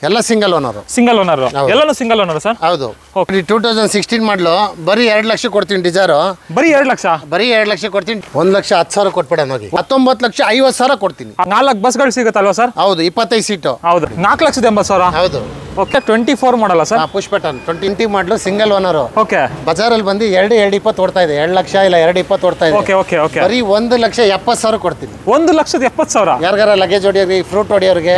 ಎಲ್ಲ single owner ಎಲ್ಲಾನು single owner sir. ಹೌದು. 2016 ಮಾಡಲು ಬರೀ 2 ಲಕ್ಷ ಕೊಡ್ತೀನಿ ಡಿಸೈರ್. ಬರೀ 2 ಲಕ್ಷ? ಬರೀ 2 ಲಕ್ಷ ಕೊಡ್ತೀನಿ. 1,10,000 ಕೊಟ್ಬಿಡ ಹೋಗಿ. 19,50,000 ಕೊಡ್ತೀನಿ. 4 ಬಸ್ಗಳು ಸಿಗುತ್ತಲ್ವಾ ಸರ್? ಹೌದು, 25 ಸೀಟು. ಹೌದು, 4,80,000. ಹೌದು. ಓಕೆ, 24 ಮಾಡಲ್ಲ ಸರ್? ಪುಷ್ ಬಟನ್ 20 ಮಾಡಲು ಸಿಂಗಲ್ ಓನರ್. ಓಕೆ. ಬಜಾರಲ್ಲಿ ಬಂದು 2,20,000 ಓಡ್ತಾ ಇದೆ. 2 ಲಕ್ಷ ಇಲ್ಲ 2,20,000 ಓಡ್ತಾ ಇದೆ. Okay okay okay. ಬರೀ 1,70,000 ಕೊಡ್ತೀನಿ. 1,70,000? ಯಾರಿಗಾರ ಲಗೇಜ್ ಹೊಡಿಯೋರಿಗೆ, ಫ್ರೂಟ್ ಹೊಡಿಯೋರಿಗೆ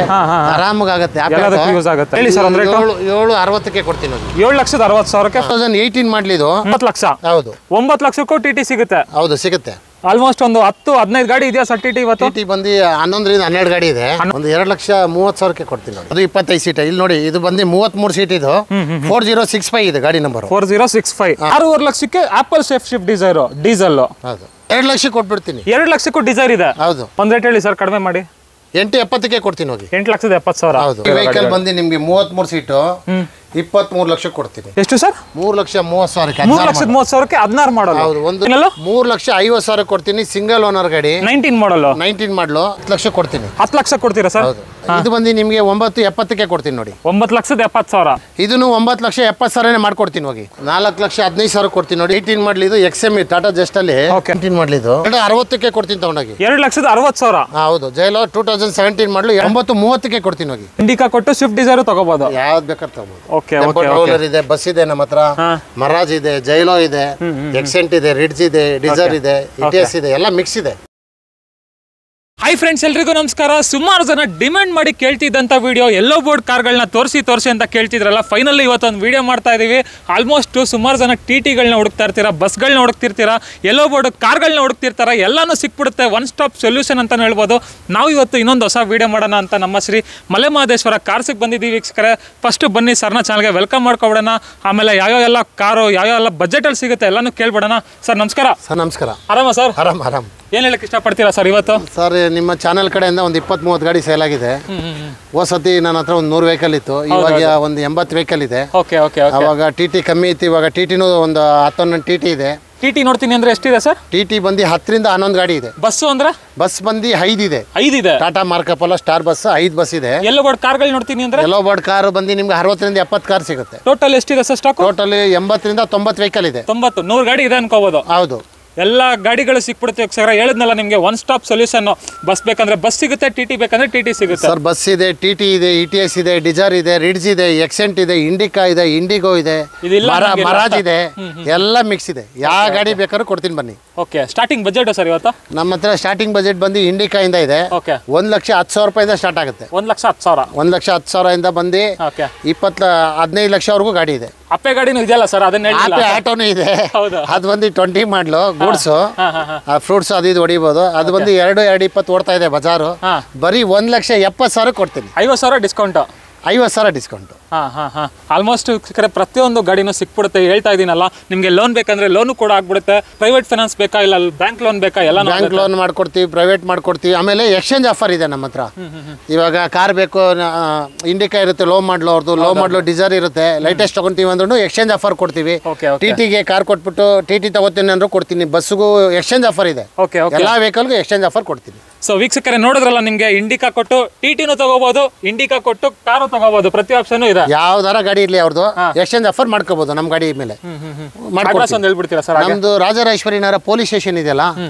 ಆರಾಮಾಗುತ್ತೆ. ಯೂಸ್ ಆಗುತ್ತೆ. ಹೇಳಿ ಸರ್. 760ಕ್ಕೆ ಕೊಡ್ತೀನಿ. 7,60,000ಕ್ಕೆ 2018 ಮಾಡಲಿದ್ದು 9 ಲಕ್ಷ. ಹೌದು, 9 ಲಕ್ಷಕ್ಕೂ ಟಿಟಿ ಸಿಗುತ್ತೆ. ಹೌದು ಸಿಗುತ್ತೆ. ಆಲ್ಮೋಸ್ಟ್ ಒಂದು 10-15 ಗಾಡಿ ಇದೆಯಾ ಸರ್ ಟಿಟಿ ಇವತ್ತು? ಟಿಟಿ ಬಂದು 11ರಿಂದ 12 ಗಾಡಿ ಇದೆ. ಒಂದು 2,30,000ಕ್ಕೆ ಕೊಡ್ತೀನಿ. ಅದು 25 ಸೀಟ್. ಇಲ್ಲಿ ನೋಡಿ, ಇದು ಬಂದು 33 ಸೀಟ್. ಇದು 4065 ಇದೆ ಗಾಡಿ ನಂಬರ್. 4065. 6.5 ಲಕ್ಷಕ್ಕೆ apple safe Swift Dzire diesel. ಹೌದು, 2 ಲಕ್ಷಕ್ಕೆ ಕೊಟ್ಬಿಡ್ತೀನಿ. 2 ಲಕ್ಷಕ್ಕೂ ಡಿಸೈರ್ ಇದೆ. ಹೌದು. ಒಂದ್ ರೇಟ್ ಹೇಳಿ ಸರ್, ಕಡಿಮೆ ಮಾಡಿ. 870ಕ್ಕೆ ಕೊಡ್ತೀನಿ ಹೋಗಿ. 8,70,000. ಹೌದು. ಈ ವೆಹಿಕಲ್ ಬಂದು ನಿಮ್ಗೆ 33 ಸೀಟು 23 ಲಕ್ಷಕ್ಕೆ ಕೊಡ್ತೀನಿ. ಎಷ್ಟು ಸರ್? 3,30,000ಕ್ಕೆ. 3,30,000ಕ್ಕೆ 16 ಮಾಡಲ್. ಹೌದು. ಒಂದು 3,50,000 ಕೊಡ್ತೀನಿ. ಸಿಂಗಲ್ ಓನರ್ ಗಾಡಿ. 19 ಮಾಡಲ್. 19 ಮಾಡಲು 10 ಲಕ್ಷ ಕೊಡ್ತೀನಿ. 10 ಲಕ್ಷ ಕೊಡ್ತೀರಾ ಸರ್? ಹೌದು. ಇದು ಬಂದು ನಿಮಗೆ 970ಕ್ಕೆ ಕೊಡ್ತೀನಿ ನೋಡಿ. 9,70,000. ಇದನ್ನು 9,70,000 ಮಾಡ್ಕೊಡ್ತೀನಿ ಹೋಗಿ. 4,15,000 ಕೊಡ್ತೀನಿ ನೋಡಿ. 18 ಮಾಡಲಿ. ಇದು XME ಟಾಟಾ ಜಸ್ಟ್ ಅಲ್ಲಿ 18 ಮಾಡಲಿ. ಇದು 2,60ಕ್ಕೆ ಕೊಡ್ತೀನಿ ತಗೊಂಡೋಗಿ. 2,60,000. ಹೌದು. ಜೈಲೋ 2017 ಮಾಡಲು 9,30ಕ್ಕೆ ಕೊಡ್ತೀನಿ ಹೋಗಿ. ಇಂಡಿಕಾ ಕೊಟ್ಟು ಸ್ವಿಫ್ಟ್ ಡಿಸೈರ್ ತಗೋಬಹುದು. ಯಾವ್ದು ಬೇಕಾದ್ರೆ ತಗೋಬಹುದು. ಓಕೆ. ಇದೆ, ಬಸ್ ಇದೆ ನಮ್ಮ ಹತ್ರ. ಮರಾಜ್ ಇದೆ, ಜೈಲೋ ಇದೆ, ಎಕ್ಸೆಂಟ್ ಇದೆ, ರಿಡ್ಜ್ ಇದೆ, ಡಿಸೈರ್ ಇದೆ, ಇಟಿಎಸ್ ಇದೆ, ಎಲ್ಲ ಮಿಕ್ಸ್ ಇದೆ. ಹಾಯ್ ಫ್ರೆಂಡ್ಸ್, ಎಲ್ರಿಗೂ ನಮಸ್ಕಾರ. ಸುಮಾರು ಜನ ಡಿಮ್ಯಾಂಡ್ ಮಾಡಿ ಕೇಳ್ತಿದ್ದಂಥ ವಿಡಿಯೋ ಎಲ್ಲೋ ಬೋರ್ಡ್ ಕಾರ್ಗಳನ್ನ ತೋರಿಸಿ ಅಂತ ಕೇಳ್ತಿದ್ರಲ್ಲ. ಫೈನಲಿ ಇವತ್ತೊಂದು ವಿಡಿಯೋ ಮಾಡ್ತಾ ಇದೀವಿ. ಆಲ್ಮೋಸ್ಟ್ ಸುಮಾರು ಜನ ಟಿಗಳನ್ನ ಹುಡುಕ್ತಾ ಇರ್ತೀರಾ, ಬಸ್ಗಳನ್ನ ಹುಡುಕ್ತಿರ್ತೀರಾ, ಎಲ್ಲೋ ಬೋರ್ಡ್ ಕಾರ್ಗಳನ್ನ ಹುಡುಕ್ತಿರ್ತಾರ. ಎಲ್ಲಾನು ಸಿಕ್ಬಿಡುತ್ತೆ. ಒನ್ ಸ್ಟಾಪ್ ಸೊಲ್ಯೂಷನ್ ಅಂತ ಹೇಳ್ಬೋದು. ನಾವು ಇವತ್ತು ಇನ್ನೊಂದು ಹೊಸ ವಿಡಿಯೋ ಮಾಡೋಣ ಅಂತ ನಮ್ಮ ಶ್ರೀ ಮಲೆಮಹದೇಶ್ವರ ಕಾರ್ಸಿಗೆ ಬಂದಿದ್ದೀವಿ ವೀಕ್ಷಕರೇ. ಫಸ್ಟ್ ಬನ್ನಿ ಸರ್ನ ಚಾನಲ್ಗೆ ವೆಲ್ಕಮ್ ಮಾಡ್ಕೊಬಿಡೋಣ. ಆಮೇಲೆ ಯಾವ್ಯಾವ ಎಲ್ಲ ಕಾರು ಯಾವ್ಯಾವ ಬಜೆಟಲ್ಲಿ ಸಿಗುತ್ತೆ ಎಲ್ಲಾನು ಕೇಳ್ಬಿಡೋಣ. ಸರ್ ನಮಸ್ಕಾರ. ಸರ್ ನಮಸ್ಕಾರ. ಆರಾಮ ಸರ್? ಆರಾಮ್. ಏನ್ ಹೇಳಕ್ ಇಷ್ಟಪಡ್ತೀರಾ ಸರ್ ಇವತ್ತು? ಸರ್, ನಿಮ್ಮ ಚಾನೆಲ್ ಕಡೆಯಿಂದ ಒಂದು 20-30 ಗಾಡಿ ಸೇಲ್ ಆಗಿದೆ. ಹೋದ್ಸತಿ ನನ್ನ ಹತ್ರ ಒಂದು 100 ವೆಹಿಕಲ್ ಇತ್ತು. ಇವಾಗ ಒಂದು 80 ವೆಹಿಕಲ್ ಇದೆ. ಅವಾಗ ಟಿಟಿ ಕಮ್ಮಿ ಇತ್ತು. ಇವಾಗ ಟಿಟಿನೂ ಒಂದು 10-11 ಟಿಟಿ ಇದೆ. ಟಿಟಿ ನೋಡ್ತೀನಿ ಅಂದ್ರೆ ಎಷ್ಟಿದೆ ಸರ್? ಟಿಟಿ ಬಂದು 10ರಿಂದ 11 ಗಾಡಿ ಇದೆ. ಬಸ್ ಅಂದ್ರೆ? ಬಸ್ ಬಂದು 5 ಇದೆ. 5 ಇದೆ. ಟಾಟಾ ಮಾರ್ಕಪೋಲೋ ಸ್ಟಾರ್ ಬಸ್ 5 ಬಸ್ ಇದೆ. ಎಲ್ಲೋ ಬೋರ್ಡ್ ಕಾರ್ಗಳು ನೋಡ್ತೀನಿ ಅಂದ್ರೆ? ಎಲ್ಲೋ ಬೋರ್ಡ್ ಕಾರ್ ಬಂದು ನಿಮ್ಗೆ 60ರಿಂದ 70 ಕಾರ್ ಸಿಗುತ್ತೆ. ಟೋಟಲ್ ಎಷ್ಟಿದೆ ಸರ್ ಸ್ಟಾಕ್? ಟೋಟಲ್ 80ರಿಂದ 90 ವೆಹಿಕಲ್ ಇದೆ. 90-100 ಗಾಡಿ ಇದೆ ಅನ್ಕೋಬಹುದು. ಹೌದು. ಎಲ್ಲ ಗಾಡಿಗಳು ಸಿಕ್ಬಿಡುತ್ತೆ ವೀಕ್ಷಕರ. ಹೇಳಿದ್ನಲ್ಲ ನಿಮಗೆ ಒನ್ ಸ್ಟಾಪ್ ಸೊಲ್ಯೂಷನ್. ಬಸ್ ಬೇಕಂದ್ರೆ ಬಸ್ ಸಿಗುತ್ತೆ, ಟಿಟಿ ಬೇಕಂದ್ರೆ ಟಿಟಿ ಸಿಗುತ್ತೆ. ಸರ್, ಬಸ್ ಇದೆ, ಟಿಟಿ ಇದೆ, ಇಟಿಎಸ್ ಇದೆ, ಡಿಸೈರ್ ಇದೆ, ರಿಡ್ಜ್ ಇದೆ, ಎಕ್ಸೆಂಟ್ ಇದೆ, ಇಂಡಿಕಾ ಇದೆ, ಇಂಡಿಗೋ ಇದೆ, ಮರಾಜ್ ಇದೆ, ಎಲ್ಲ ಮಿಕ್ಸ್ ಇದೆ. ಯಾವ ಗಾಡಿ ಬೇಕಾದ್ರೂ ಕೊಡ್ತೀನಿ ಬನ್ನಿ. ಓಕೆ. ಸ್ಟಾರ್ಟಿಂಗ್ ಬಜೆಟ್ ಸರ್ ಇವತ್ತು ನಮ್ಮ ಹತ್ರ? ಸ್ಟಾರ್ಟಿಂಗ್ ಬಜೆಟ್ ಬಂದು ಇಂಡಿಕಾ ಇಂದ ಇದೆ. 1,10,000 ರೂಪಾಯಿಂದ ಸ್ಟಾರ್ಟ್ ಆಗುತ್ತೆ. 1,10,000. 1,10,000 ಇಂದ ಬಂದು 15 ಲಕ್ಷವರೆಗೂ ಗಾಡಿ ಇದೆ. ಅಪ್ಪೆ ಗಾಡಿನೂ ಇದೆಯಲ್ಲ ಸರ್? ಅದನ್ನ ಆಟೋನು ಇದೆ. ಅದು ಬಂದು 20 ಮಾಡಲು ಗೂಡ್ಸು, ಫ್ರೂಟ್ಸ್ ಅದು ಇದು ಹೊಡಿಬಹುದು. ಅದು ಬಂದು 2,20 ಓಡ್ತಾ ಇದೆ ಬಜಾರು. ಬರೀ 1,70,000 ಕೊಡ್ತೀನಿ. 50,000 ಡಿಸ್ಕೌಂಟ್. 50,000 ಡಿಸ್ಕೌಂಟ್. ಆಲ್ಮೋಸ್ಟ್ ಪ್ರತಿಯೊಂದು ಗಾಡಿನೂ ಸಿಕ್ಬಿಡುತ್ತೆ. ಹೇಳ್ತಾ ಇದೀನಲ್ಲ, ನಿಮ್ಗೆ ಲೋನ್ ಬೇಕಂದ್ರೆ ಲೋನು ಕೂಡ ಆಗ್ಬಿಡುತ್ತೆ. ಪ್ರೈವೇಟ್ ಫೈನಾನ್ಸ್ ಬೇಕಾ, ಇಲ್ಲ ಬ್ಯಾಂಕ್ ಲೋನ್ ಬೇಕಾ, ಎಲ್ಲ ಬ್ಯಾಂಕ್ ಲೋನ್ ಮಾಡ್ಕೊಡ್ತೀವಿ, ಪ್ರೈವೇಟ್ ಮಾಡ್ಕೊಡ್ತೀವಿ. ಆಮೇಲೆ ಎಕ್ಸ್ಚೇಂಜ್ ಆಫರ್ ಇದೆ ನಮ್ಮ ಹತ್ರ. ಇವಾಗ ಕಾರ್ ಬೇಕು, ಇಂಡಿಕಾ ಇರುತ್ತೆ, ಲೋ ಮಾಡ್ಲೋ ಅವ್ರದ್ದು, ಲೋ ಮಾಡ್ಲೋ ಡಿಸೈರ್ ಇರುತ್ತೆ, ಲೇಟೆಸ್ಟ್ ತಗೊಂತೀವಿ ಅಂದ್ರೂ ಎಕ್ಸ್ಚೇಂಜ್ ಆಫರ್ ಕೊಡ್ತೀವಿ. ಟಿಟಿಗೆ ಕಾರ್ ಕೊಟ್ಬಿಟ್ಟು ಟಿಟಿ ತಗೋತೀನಿ ಅಂದ್ರೂ ಕೊಡ್ತೀನಿ. ಬಸ್ಗೂ ಎಕ್ಸ್ಚೇಂಜ್ ಆಫರ್ ಇದೆ. ಎಲ್ಲಾ ವೆಹಿಕಲ್ಗೂ ಎಕ್ಸ್ಚೇಂಜ್ ಆಫರ್ ಕೊಡ್ತೀನಿ. ಸೊ ವೀಕ್ಷಕರೇ ನೋಡಿದ್ರಲ್ಲ, ನಿಮ್ಗೆ ಇಂಡಿಕಾ ಕೊಟ್ಟು ಟಿಟಿನೂ ತಗೋಬಹುದು, ಇಂಡಿಕಾ ಕೊಟ್ಟು ಕಾರು ತಗೋಬಹುದು. ಪ್ರತಿ ಆಪ್ಷನ್ ಇದೆ. ಯಾವ್ದಾರ ಗಾಡಿ ಇರ್ಲಿ ಅವ್ರದ್ದು ಎಕ್ಸ್ಚೇಂಜ್ ಆಫರ್ ಮಾಡ್ಕೋಬಹುದು. ನಮ್ಮ ಗಾಡಿ ಮೇಲೆ ಹೇಳ್ಬಿಡ್ತೀರಾ ಸರ್? ನಮ್ದು ರಾಜರಾಜೇಶ್ವರಿ ನಗರ ಪೊಲೀಸ್ ಸ್ಟೇಷನ್ ಇದೆಯಲ್ಲ,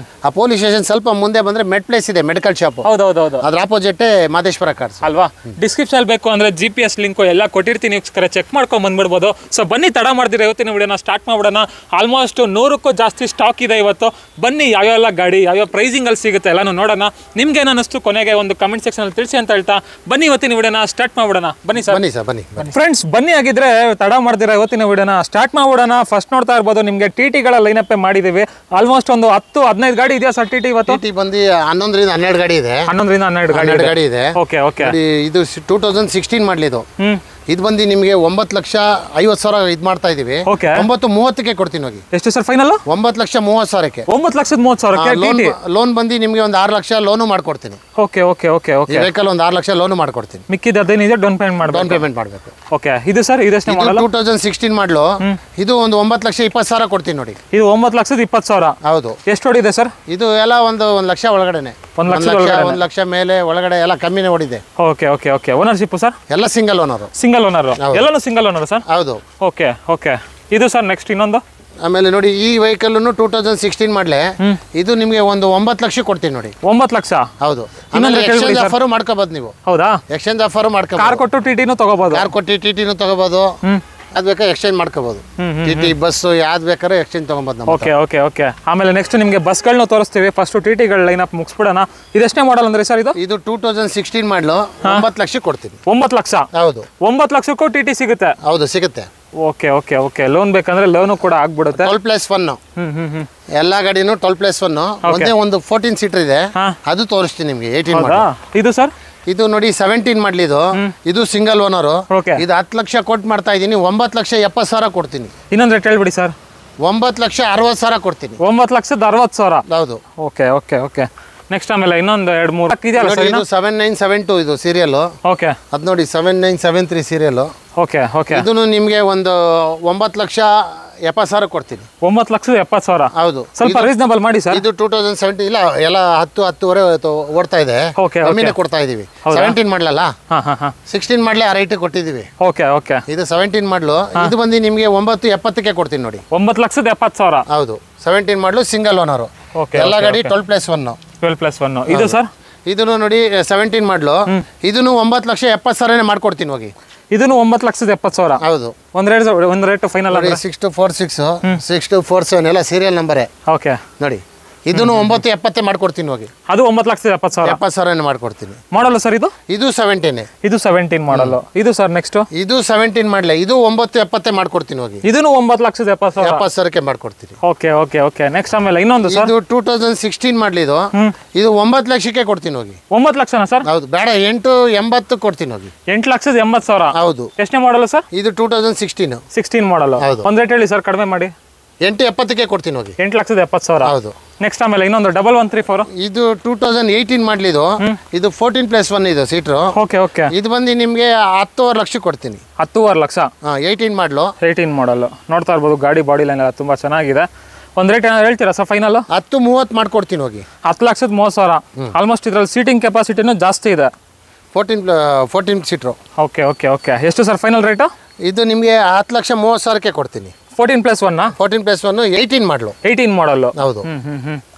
ಆ ಪೊಲೀಸ್ ಸ್ಟೇಷನ್ ಸ್ವಲ್ಪ ಮುಂದೆ ಬಂದ್ರೆ ಮೆಡ್ ಪ್ಲೇಸ್ ಇದೆ, ಮೆಡಿಕಲ್ ಶಾಪ್. ಹೌದೌದು. ಅದ್ರ ಆಪೋಸಿಟ್ ಮಾದೇಶ್ವರ ಕಾರ್ಸ್ ಅಲ್ವಾ? ಡಿಸ್ಕ್ರಿಪ್ಷನ್ ಬೇಕು ಅಂದ್ರೆ GPS ಲಿಂಕ್ ಎಲ್ಲ ಕೊಟ್ಟಿರ್ತೀನಿ, ಚೆಕ್ ಮಾಡ್ಕೊಂಡ್ ಬಂದ್ಬಿಡ್ಬೋದು. ಸೊ ಬನ್ನಿ, ತಡ ಮಾಡ್ದಿರ ಇವತ್ತಿನ ವಿಡಿಯೋನ ಸ್ಟಾರ್ಟ್ ಮಾಡ್ಬಿಡೋಣ. ಆಲ್ಮೋಸ್ಟ್ 100ಕ್ಕೂ ಜಾಸ್ತಿ ಸ್ಟಾಕ್ ಇದೆ ಇವತ್ತು. ಬನ್ನಿ, ಯಾವ್ಯಾವ ಗಾಡಿ ಯಾವ್ಯಾವ ಪ್ರೈಸಿಂಗ್ ಅಲ್ಲಿ ಸಿಗುತ್ತೆ ಎಲ್ಲಾನು ನೋಡೋಣ. ನಿಮ್ಗೆ ಏನಿಸ್ತು ಕೊನೆಗೆ ಒಂದು ಕಮೆಂಟ್ ಸೆಕ್ಷನ್ ಅಲ್ಲಿ ತಿಳಿಸಿ ಅಂತ ಹೇಳ್ತಾ ಬನ್ನಿ ಇವತ್ತಿನ ವಿಡಿಯೋನ ಸ್ಟಾರ್ಟ್ ಮಾಡ್ಬಿಡೋಣ. ಬನ್ನಿ ಸರ್. ಬನ್ನಿ ಫ್ರೆಂಡ್ಸ್, ಬನ್ನಿ. ಆಗಿದ್ರೆ ತಡ ಮಾಡ್ದಿರ ಇವತ್ತಿನ ವಿಡಿಯೋನ ಸ್ಟಾರ್ಟ್ ಮಾಡ್ಬಿಡೋಣ. ಫಸ್ಟ್ ನೋಡ್ತಾ ಇರ್ಬೋದು, ನಿಮ್ಗೆ ಟಿಟಿಗಳ ಲೈನಪ್ ಮಾಡಿದೀವಿ. ಆಲ್ಮೋಸ್ಟ್ ಒಂದು 10-15 ಗಾಡಿ ಇದೆಯಾ ಸರ್ ಟಿಟಿ ಇವತ್ತು? ಟಿಟಿ ಬಂದು 11ರಿಂದ 12 ಗಾಡಿ ಇದೆ. 11ರಿಂದ 12 ಗಾಡಿ ಇದೆ. ಓಕೆ. ಇದು 2016 ಮಾಡಲಿದ್ದು. ಇದು ಬಂದು ನಿಮಗೆ 9,50,000 ಇದು ಮಾಡ್ತಾ ಇದೀವಿ. 9,30ಕ್ಕೆ ಕೊಡ್ತೀನಿ ಹೋಗಿ. ಎಷ್ಟು ಸರ್ ಫೈನಲ್? 9,30,000ಕ್ಕೆ. 9,30,000ಕ್ಕೆ ಲೋನ್ ಬಂದು ನಿಮಗೆ ಒಂದು 6 ಲಕ್ಷ ಲೋನು ಮಾಡ್ಕೊಡ್ತೀನಿ. ಓಕೆ. ವೆಹಿಕಲ್ ಒಂದು 6 ಲಕ್ಷ ಲೋನು ಮಾಡ್ಕೊಡ್ತೀನಿ. ಮಿಕ್ಕಿದ 15 ಡೌನ್ ಪೇಮೆಂಟ್ ಮಾಡಬೇಕು. ಓಕೆ ಇದು ಸರ್ ಇದೆಷ್ಟೇ ಮಾಡಲ್ಲ 2016 ಮಾಡಲು ಇದು ಒಂದು 9,20,000 ಕೊಡ್ತೀನಿ ನೋಡಿ. ಇದು 9,20,000. ಹೌದು. ಎಷ್ಟು ಓಡಿದೆ ಸರ್? ಇದು ಎಲ್ಲ ಒಂದು 1 ಲಕ್ಷ ಒಳಗಡೆನೆ. 1 ಲಕ್ಷ ಮೇಲೆ ಒಳಗಡೆ ಎಲ್ಲ ಕಮ್ಮಿನೇ ಓಡಿದೆ. Okay okay okay. Ownership sir? ಎಲ್ಲ ಸಿಂಗಲ್ ಓನರ್. ಸಿಂಗಲ್ ಓನರ್ ಎಲ್ಲಾನು ಸಿಂಗಲ್ ಓನರ್ ಸರ್? ಹೌದು. Okay okay. ಇದು ಸರ್ ನೆಕ್ಸ್ಟ್ ಇನ್ನೊಂದು. ಆಮೇಲೆ ನೋಡಿ ಈ ವೆಹಿಕಲ್ 2016 ಮಾಡಲೆ ಇದು ನಿಮಗೆ ಒಂದು 9 ಲಕ್ಷ ಕೊಡ್ತೀನಿ ನೋಡಿ. 9 ಲಕ್ಷ? ಹೌದು. ಆಮೇಲೆ ಎಕ್ಸ್ಚೇಂಜ್ ಆಫರ್ ಮಾಡ್ಕೋಬಹುದು ನೀವು. ಹೌದಾ? ಎಕ್ಸ್ಚೇಂಜ್ ಆಫರ್ ಮಾಡ್ಕೋಬಹುದು. ಕಾರ್ ಕೊಟ್ಟು ಟಿಟಿನೂ ತಗೋಬಹುದು. ಕಾರ್ ಕೊಟ್ಟು ಟಿಟಿನೂ ತಗೋಬಹುದು. ಅದು ಬೇಕಾದ್ರೆ ಎಕ್ಸ್ಚೇಂಜ್ ಮಾಡ್ಕೋಬಹುದು. ಟಿಟಿ ಬಸ್ ಯಾವ್ದು ಬೇಕಾದ್ರೆ ಎಕ್ಸ್ಚೇಂಜ್ ತಗೋಬಹುದು. Okay okay okay. ಆಮೇಲೆ ನೆಕ್ಸ್ಟ್ ನಿಮಗೆ ಬಸ್ಗಳನ್ನ ತೋರಿಸ್ತೀವಿ. ಫಸ್ಟ್ ಟಿಟಿಗಳ ಲೈನ್ ಅಪ್ ಮುಗಿಸ್ಬಿಡೋಣ. ಇದೆಷ್ಟೇ ಮಾಡಲ್ ಅಂದ್ರೆ ಸರ್ ಇದು? ಇದು 2016 ಮಾಡಲು 9 ಲಕ್ಷ ಕೊಡ್ತೀನಿ. 9 ಲಕ್ಷ? ಹೌದು. 9 ಲಕ್ಷಕ್ಕೂ ಟಿಟಿ ಸಿಗುತ್ತೆ? ಹೌದು ಸಿಗುತ್ತೆ. Okay okay okay. ಲೋನ್ ಬೇಕಂದ್ರೆ ಲೋನು ಕೂಡ ಆಗ್ಬಿಡುತ್ತೆ. 12+1 ಎಲ್ಲ ಗಾಡಿನೂ 12+1. ಒಂದೇ ಒಂದು 14 ಸೀಟರ್ ಇದೆ, ಅದು ತೋರಿಸ್ತೀನಿ ನಿಮ್ಗೆ. 18 ಮಾಡಲ್. ಇದು ಸರ್? ಇದು ನೋಡಿ 17 ಮಾಡಲ್. ಇದು ಸಿಂಗಲ್ ಓನರ್. ಇದು 10 ಲಕ್ಷ ಕೊಟ್ಟು ಮಾಡ್ತಾ ಇದ್ದೀನಿ. 9,70,000 ಕೊಡ್ತೀನಿ. ಇನ್ನೊಂದು ರೇಟ್ ಹೇಳ್ಬಿಡಿ ಸರ್. 9,60,000 ಕೊಡ್ತೀನಿ. 9,60,000. ಹೌದು. Okay okay okay. ನೆಕ್ಸ್ಟ್ ಆಮೇಲೆ ಇನ್ನೊಂದು 2-3 ಇದೆಯಲ್ಲ ಸರ್? ಇದು 7972 ಇದು ಸೀರಿಯಲ್. ಓಕೆ. ಅದು ನೋಡಿ 7973 ಸೀರಿಯಲ್. Okay okay. ಇದನ್ನು ನಿಮಗೆ ಒಂದು 9,70,000 ಕೊಡ್ತೀನಿ. 9,70,000. ಹೌದು. ಸ್ವಲ್ಪ ರೀಸನಬಲ್ ಮಾಡಿ ಸರ್. ಇದು 2017 ಇಲ್ಲ, ಎಲ್ಲ 10-10.5 ಓಡ್ತಾ ಇದೆ. ಕಮ್ಮಿನೇ ಕೊಡ್ತಾ ಇದೀವಿ. 17 ಮಾಡಲಲ್ಲ, 16 ಮಾಡಲೇ ಆ ರೈಟ್ ಕೊಟ್ಟಿದ್ದೀವಿ. Okay okay. ಇದು 17 ಮಾಡಲು. ಇದು ಬಂದು ನಿಮಗೆ 9,70,000 ಕೊಡ್ತೀನಿ ನೋಡಿ. 9,70,000. ಹೌದು. 17 ಮಾಡಲು ಸಿಂಗಲ್ ಓನರ್. ಎಲ್ಲ ಗಾಡಿ 12+1. 12+1. ಇದು ಸರ್? ಇದನ್ನು ನೋಡಿ 17 ಮಾಡಲು. ಇದನ್ನು 9,70,000 ಮಾಡ್ಕೊಡ್ತೀನಿ ಹೋಗಿ. ಇದನ್ನು 9,70,000. ಹೌದು. ಒಂದು ರೇಟ್ ಫೈನಲ್ 6246 6247 ಎಲ್ಲ ಸೀರಿಯಲ್ ನಂಬರೇ. ಓಕೆ ನೋಡಿ. ಇದನ್ನು 9,70,000 ಮಾಡ್ಕೊಡ್ತೀನಿ ಹೋಗಿ. ಅದು 9,70,000 ಮಾಡ್ಕೊಡ್ತೀನಿ. ಮಾಡಲ್ಲ ಸರ್ ಇದು? ಇದು 17. ಇದು 17 ಮಾಡಲ್ಲ. ಇದು ಸರ್ ನೆಕ್ಸ್ಟ್? ಇದು 17 ಮಾಡಲ. ಇದು 9,70,000 ಮಾಡ್ಕೊಡ್ತೀನಿ ಹೋಗಿ. ಇದನ್ನು 9,70,000 ಮಾಡ್ಕೊಡ್ತೀನಿ. Okay okay okay. ನೆಕ್ಸ್ಟ್ ಆಮೇಲೆ ಇನ್ನೊಂದು ಸರ್? ಇದು 2016 ಮಾಡಲಿ. ಇದು 9 ಲಕ್ಷಕ್ಕೆ ಕೊಡ್ತೀನಿ ಹೋಗಿ. 9 ಲಕ್ಷನಾ ಸರ್? ಹೌದು. ಬೇಡ 8,80,000 ಕೊಡ್ತೀನಿ ಹೋಗಿ. 8,80,000. ಹೌದು. ಎಷ್ಟನೇ ಮಾಡಲ್ಲ ಸರ್? ಇದು 2016 ಮಾಡಲ್ಲ. ಒಂದು ರೇಟ್ ಹೇಳಿ ಸರ್, ಕಡಿಮೆ ಮಾಡಿ. 8,70,000 ಕೊಡ್ತೀನಿ ಹೋಗಿ. 8,70,000. ಹೌದು. ನೆಕ್ಸ್ಟ್ ಆಮೇಲೆ ಇನ್ನೊಂದು 1134. ಇದು 2018 ಮಾಡಲಿದು. ಇದು 14+1 ಇದು ಸೀಟ್ರು. Okay okay. ಇದು ಬಂದು ನಿಮಗೆ 10,5 ಲಕ್ಷ ಕೊಡ್ತೀನಿ. 10,5 ಲಕ್ಷ? 18 ಮಾಡಲು. 18 ಮಾಡಲು. ನೋಡ್ತಾ ಇರ್ಬೋದು ಗಾಡಿ ಬಾಡಿ ಲೈನ್ ಎಲ್ಲ ತುಂಬ ಚೆನ್ನಾಗಿದೆ. ಒಂದು ರೇಟ್ ಏನಾದ್ರು ಹೇಳ್ತೀರಾ ಸರ್ ಫೈನಲ್? 10,30,000 ಮಾಡ್ಕೊಡ್ತೀನಿ ಹೋಗಿ. 10,30,000. ಆಲ್ಮೋಸ್ಟ್ ಇದರಲ್ಲಿ ಸೀಟಿಂಗ್ ಕೆಪಾಸಿಟಿನೂ ಜಾಸ್ತಿ ಇದೆ. 14 ಸೀಟ್ರು. Okay okay okay. ಎಷ್ಟು ಸರ್ ಫೈನಲ್ ರೇಟು? ಇದು ನಿಮಗೆ 10,30,000 ಕೊಡ್ತೀನಿ. 14+1? 14+1 18 ಮಾಡಲು. 18 ಮಾಡಲು. ಹೌದು.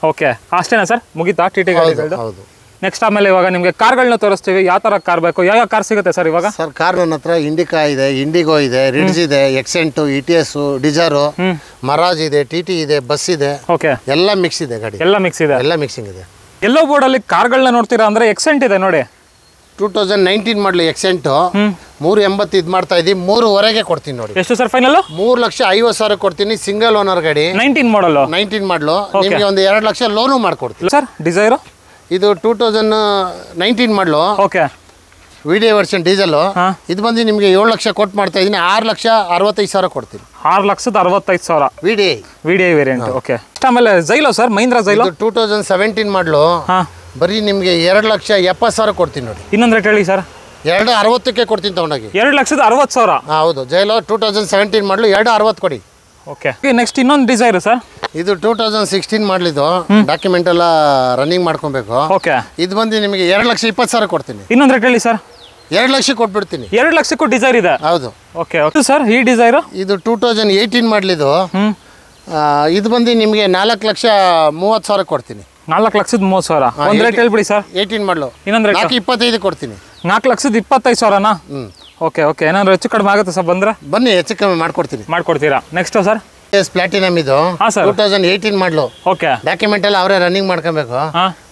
ಓಕೆ. ಅಷ್ಟೇನಾ ಸರ್? ಮುಗೀತಾ ಟಿಟಿ ಗಾಡಿಗಳು? ಹೌದು. ನೆಕ್ಸ್ಟ್ ಆಮೇಲೆ ಇವಾಗ ನಿಮಗೆ ಕಾರ್ಗಳನ್ನ ತೋರಿಸ್ತೀವಿ. ಯಾವ ಥರ ಕಾರ್ ಬೇಕು, ಯಾವ ಕಾರ್ ಸಿಗುತ್ತೆ ಸರ್ ಇವಾಗ? ಸರ್ ಕಾರ್ ನನ್ನ ಹತ್ರ ಇಂಡಿಕಾ ಇದೆ, ಇಂಡಿಗೋ ಇದೆ, ರಿಡ್ಜ್ ಇದೆ, ಎಕ್ಸೆಂಟು, ಇಟಿಎಸ್, ಡಿಜಾರು, ಮರಾಜ್ ಇದೆ, ಟಿಟಿ ಇದೆ, ಬಸ್ ಇದೆ. ಓಕೆ. ಎಲ್ಲ ಮಿಕ್ಸ್ ಇದೆ ಗಾಡಿ. ಎಲ್ಲ ಮಿಕ್ಸ್ ಇದೆ. ಎಲ್ಲ ಮಿಕ್ಸಿಂಗ್ ಇದೆ. ಎಲ್ಲೋ ಬೋರ್ಡಲ್ಲಿ ಕಾರ್ಗಳನ್ನ ನೋಡ್ತೀರಾ ಅಂದರೆ ಎಕ್ಸೆಂಟ್ ಇದೆ ನೋಡಿ. 2019 ಮಾಡಲಿ ಎಕ್ಸೆಂಟು. 380 ಇದು ಮಾಡ್ತಾ ಇದ್ದೀವಿ. 3,500 ಕೊಡ್ತೀನಿ ನೋಡಿ. ಎಷ್ಟು ಸರ್ ಫೈನಲ್? 3,50,000 ಕೊಡ್ತೀನಿ. ಸಿಂಗಲ್ ಓನರ್ ಗಾಡಿ. 19 ಮಾಡಲು. 19 ಮಾಡಲು. ನಿಮಗೆ ಒಂದು 2 ಲಕ್ಷ ಲೋನು ಮಾಡ್ಕೊಡ್ತೀನಿ ಸರ್. ಡಿಸೈರು ಇದು 2019 ಮಾಡಲು. ಓಕೆ. Video version diesel. ಇದು ಬಂದು ನಿಮಗೆ 7 ಲಕ್ಷ ಕೊಟ್ಟು ಮಾಡ್ತಾ ಇದ್ದೀನಿ. 6,65,000 ಕೊಡ್ತೀನಿ. 6,65,000 ವಿಡಿಐ ವೇರಿಯಂಟ್. ಓಕೆ. ಆಮೇಲೆ ಜೈಲೋ ಸರ್, ಮಹೀಂದ್ರಾ ಜೈಲೋ 2017 ಮಾಡಲು. ಬರೀ ನಿಮಗೆ 2,70,000 ಕೊಡ್ತೀನಿ ನೋಡಿ. ಇನ್ನೊಂದು ರೇಟ್ ಹೇಳಿ ಸರ್. 2,60,000 ಕೊಡ್ತೀನಿ ತಗೊಂಡೋಗಿ. 2,60,000. ಹೌದು. ಜೈಲೋ 2017 ಮಾಡಲು. 2,60,000 ಕೊಡಿ. ಓಕೆ. ನೆಕ್ಸ್ಟ್ ಇನ್ನೊಂದು ಡಿಸೈರ್ ಸರ್. ಇದು 2016 ಮಾಡಲಿದ್ದು. ಡಾಕ್ಯುಮೆಂಟ್ ಎಲ್ಲ ರನ್ನಿಂಗ್ ಮಾಡ್ಕೊಬೇಕು. ಓಕೆ. ಇದು ಬಂದು ನಿಮಗೆ 2,20,000 ಕೊಡ್ತೀನಿ. ಇನ್ನೊಂದು ರೇಟ್ ಹೇಳಿ ಸರ್. 2 ಲಕ್ಷ ಕೊಟ್ಬಿಡ್ತೀನಿ. 2 ಲಕ್ಷಕ್ಕೂ ಡಿಸೈರ್ ಇದೆ? ಹೌದು. Okay okay sir. ಈ ಡಿಸೈರ್ ಇದು 2018 ಮಾಡಲಿದ್ದು. ಇದು ಬಂದು ನಿಮಗೆ 4,30,000 ಕೊಡ್ತೀನಿ. 4,30,000. ಒಂದು ರೇಟ್ ಹೇಳ್ಬಿಡಿ ಸರ್. 18 ಮಾಡಲು. ಇನ್ನೊಂದು ರೇಟ್ 4,25,000 ಕೊಡ್ತೀನಿ. 4,25,000ನಾ? Okay okay. ಏನಾದ್ರು ಹೆಚ್ಚು ಕಡಿಮೆ ಆಗುತ್ತೆ ಸರ್ ಬಂದ್ರೆ? ಬನ್ನಿ, ಹೆಚ್ಚು ಕಡಿಮೆ ಮಾಡ್ಕೊಡ್ತೀರಾ. Next sir? ಪ್ಲಾಟಿನಮ್ ಇದು. 2018 ಮಾಡಲು. ಓಕೆ. ಡಾಕ್ಯುಮೆಂಟ್ ಎಲ್ಲ ಅವರೇ ರನ್ನಿಂಗ್ ಮಾಡ್ಕೊಬೇಕು.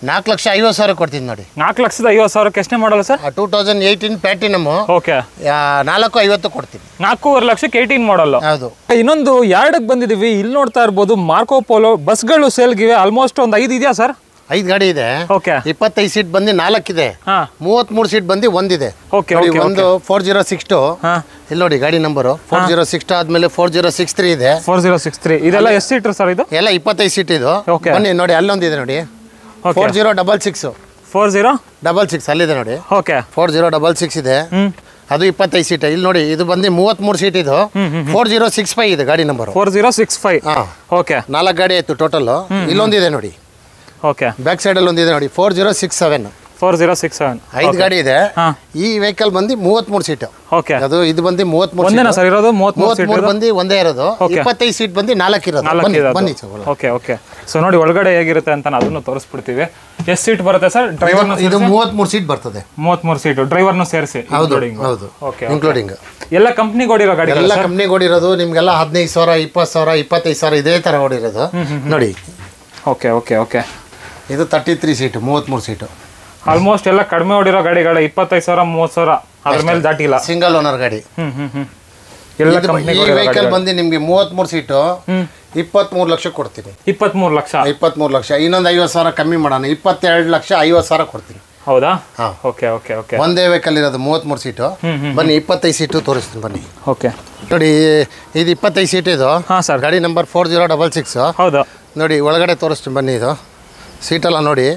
4,50,000 ಕೊಡ್ತೀನಿ ನೋಡಿ. 4,50,000 ಎಷ್ಟೇ ಮಾಡಲ್ಲ ಸರ್? 2018 ಪ್ಲಾಟಿನಮ್. ಓಕೆ. 4,50,000 ಕೊಡ್ತೀನಿ. 4,5 ಲಕ್ಷಕ್ಕೆ 18 ಮಾಡಲ್ಲ. ಹೌದು. ಇನ್ನೊಂದು 2ಕ್ಕೆ ಬಂದಿದ್ದೀವಿ. ಇಲ್ಲಿ ನೋಡ್ತಾ ಇರ್ಬೋದು ಮಾರ್ಕೋ ಪೋಲೋ ಬಸ್ಗಳು ಸೇಲ್ಗಿವೆ. ಆಲ್ಮೋಸ್ಟ್ ಒಂದು 5 ಇದೆಯಾ ಸರ್? 5 ಗಾಡಿ ಇದೆ. ಓಕೆ. 25 ಸೀಟ್ ಬಂದು 4 ಇದೆ. 33 ಸೀಟ್ ಬಂದು 1 ಇದೆ. ಓಕೆ. ಒಂದು 4062. ಇಲ್ಲಿ ನೋಡಿ ಗಾಡಿ ನಂಬರು. 4062 ಆದ್ಮೇಲೆ 4063 ಇದೆ. 4063 ಇದೆಲ್ಲ ಎಷ್ಟು ಸೀಟರ್ ಸರ್? ಇದು ಎಲ್ಲ 25 ಸೀಟ್ ಇದು. ಬನ್ನಿ ನೋಡಿ, ಅಲ್ಲೊಂದಿದೆ ನೋಡಿ. 4066. 4066 ಅಲ್ಲಿದೆ ನೋಡಿ. ಓಕೆ. 4066 ಇದೆ. ಅದು 25 ಸೀಟ್. ಇಲ್ಲಿ ನೋಡಿ ಇದು ಬಂದು 33 ಸೀಟ್. ಇದು 4065 ಇದೆ ಗಾಡಿ ನಂಬರ್. 4065. ಓಕೆ, 4 ಗಾಡಿ ಆಯ್ತು ಟೋಟಲ್. ಇಲ್ಲೊಂದಿದೆ ನೋಡಿ, ಓಕೆ, ಬ್ಯಾಕ್ ಸೈಡ್ ಅಲ್ಲಿ ಒಂದಿದೆ ನೋಡಿ, 4067. 5 ಗಾಡಿ ಇದೆ. ಈ ವೆಹಿಕಲ್ ಬಂದು 33 ಸೀಟ್. ಓಕೆ, ಅದು ಇದು ಬಂದು 33 ಒಂದೇನಾ ಸರ್ ಇರೋದು? 33 ಬಂದು ಒಂದೇ ಇರೋದು. 25 ಸೀಟ್ ಬಂದು 4 ಇರೋದು. ಬನ್ನಿ. Okay okay. ಸೊ ನೋಡಿ ಒಳಗಡೆ ಹೇಗಿರುತ್ತೆ ಅಂತ ಅದನ್ನು ತೋರಿಸ್ಬಿಡ್ತೀವಿ. ಎಷ್ಟು ಸೀಟ್ ಬರುತ್ತೆ ಸರ್? ಡ್ರೈವರ್ ಇದು 33 ಸೀಟ್ ಬರ್ತದೆ. 33 ಸೀಟ್ ಡ್ರೈವರ್ನು ಸೇರಿಸಿ. ಹೌದು, ಓಕೆ, ಇನ್ಕ್ಲೂಡಿಂಗ್ ಎಲ್ಲ ಕಂಪ್ನಿಗೆ ಓಡಿರೋ ಗಾಡಿ? ಎಲ್ಲ ಕಂಪ್ನಿಗೆ ಓಡಿರೋದು. ನಿಮ್ಗೆಲ್ಲ 15,000, 20,000, 25,000 ಇದೇ ತರ ಓಡಿರೋದು ನೋಡಿ. Okay okay okay. ಇದು 33 ಸೀಟ್, 33 ಸೀಟು. ಆಲ್ಮೋಸ್ಟ್ ಎಲ್ಲ ಕಡಿಮೆ ಓಡಿರೋ ಗಾಡಿಗಳ 25,000, 30,000 ಅದ್ರ ಮೇಲೆ ದಾಟಿಲ್ಲ. ಸಿಂಗಲ್ ಓನರ್ ಗಾಡಿ. ಎಲ್ಲ ಈ ವೆಹಿಕಲ್ ಬಂದು ನಿಮ್ಗೆ 33 ಸೀಟು 23 ಲಕ್ಷ ಕೊಡ್ತೀನಿ. 23 ಲಕ್ಷ? 23 ಲಕ್ಷ. ಇನ್ನೊಂದು 50,000 ಕಮ್ಮಿ ಮಾಡೋಣ, 22,50,000 ಕೊಡ್ತೀನಿ. ಹೌದಾ? Okay okay okay. ಒಂದೇ ವೆಹಿಕಲ್ ಇರೋದು 33 ಸೀಟು. ಬನ್ನಿ 25 ಸೀಟು ತೋರಿಸ್ತೀನಿ ಬನ್ನಿ. ಓಕೆ ನೋಡಿ, ಇದು 25 ಸೀಟ್. ಇದು ಸರ್ ಗಾಡಿ ನಂಬರ್ 4066. ಹೌದು ನೋಡಿ ಒಳಗಡೆ ತೋರಿಸ್ತೀನಿ ಬನ್ನಿ. ಇದು ಸೀಟೆಲ್ಲ ನೋಡಿ,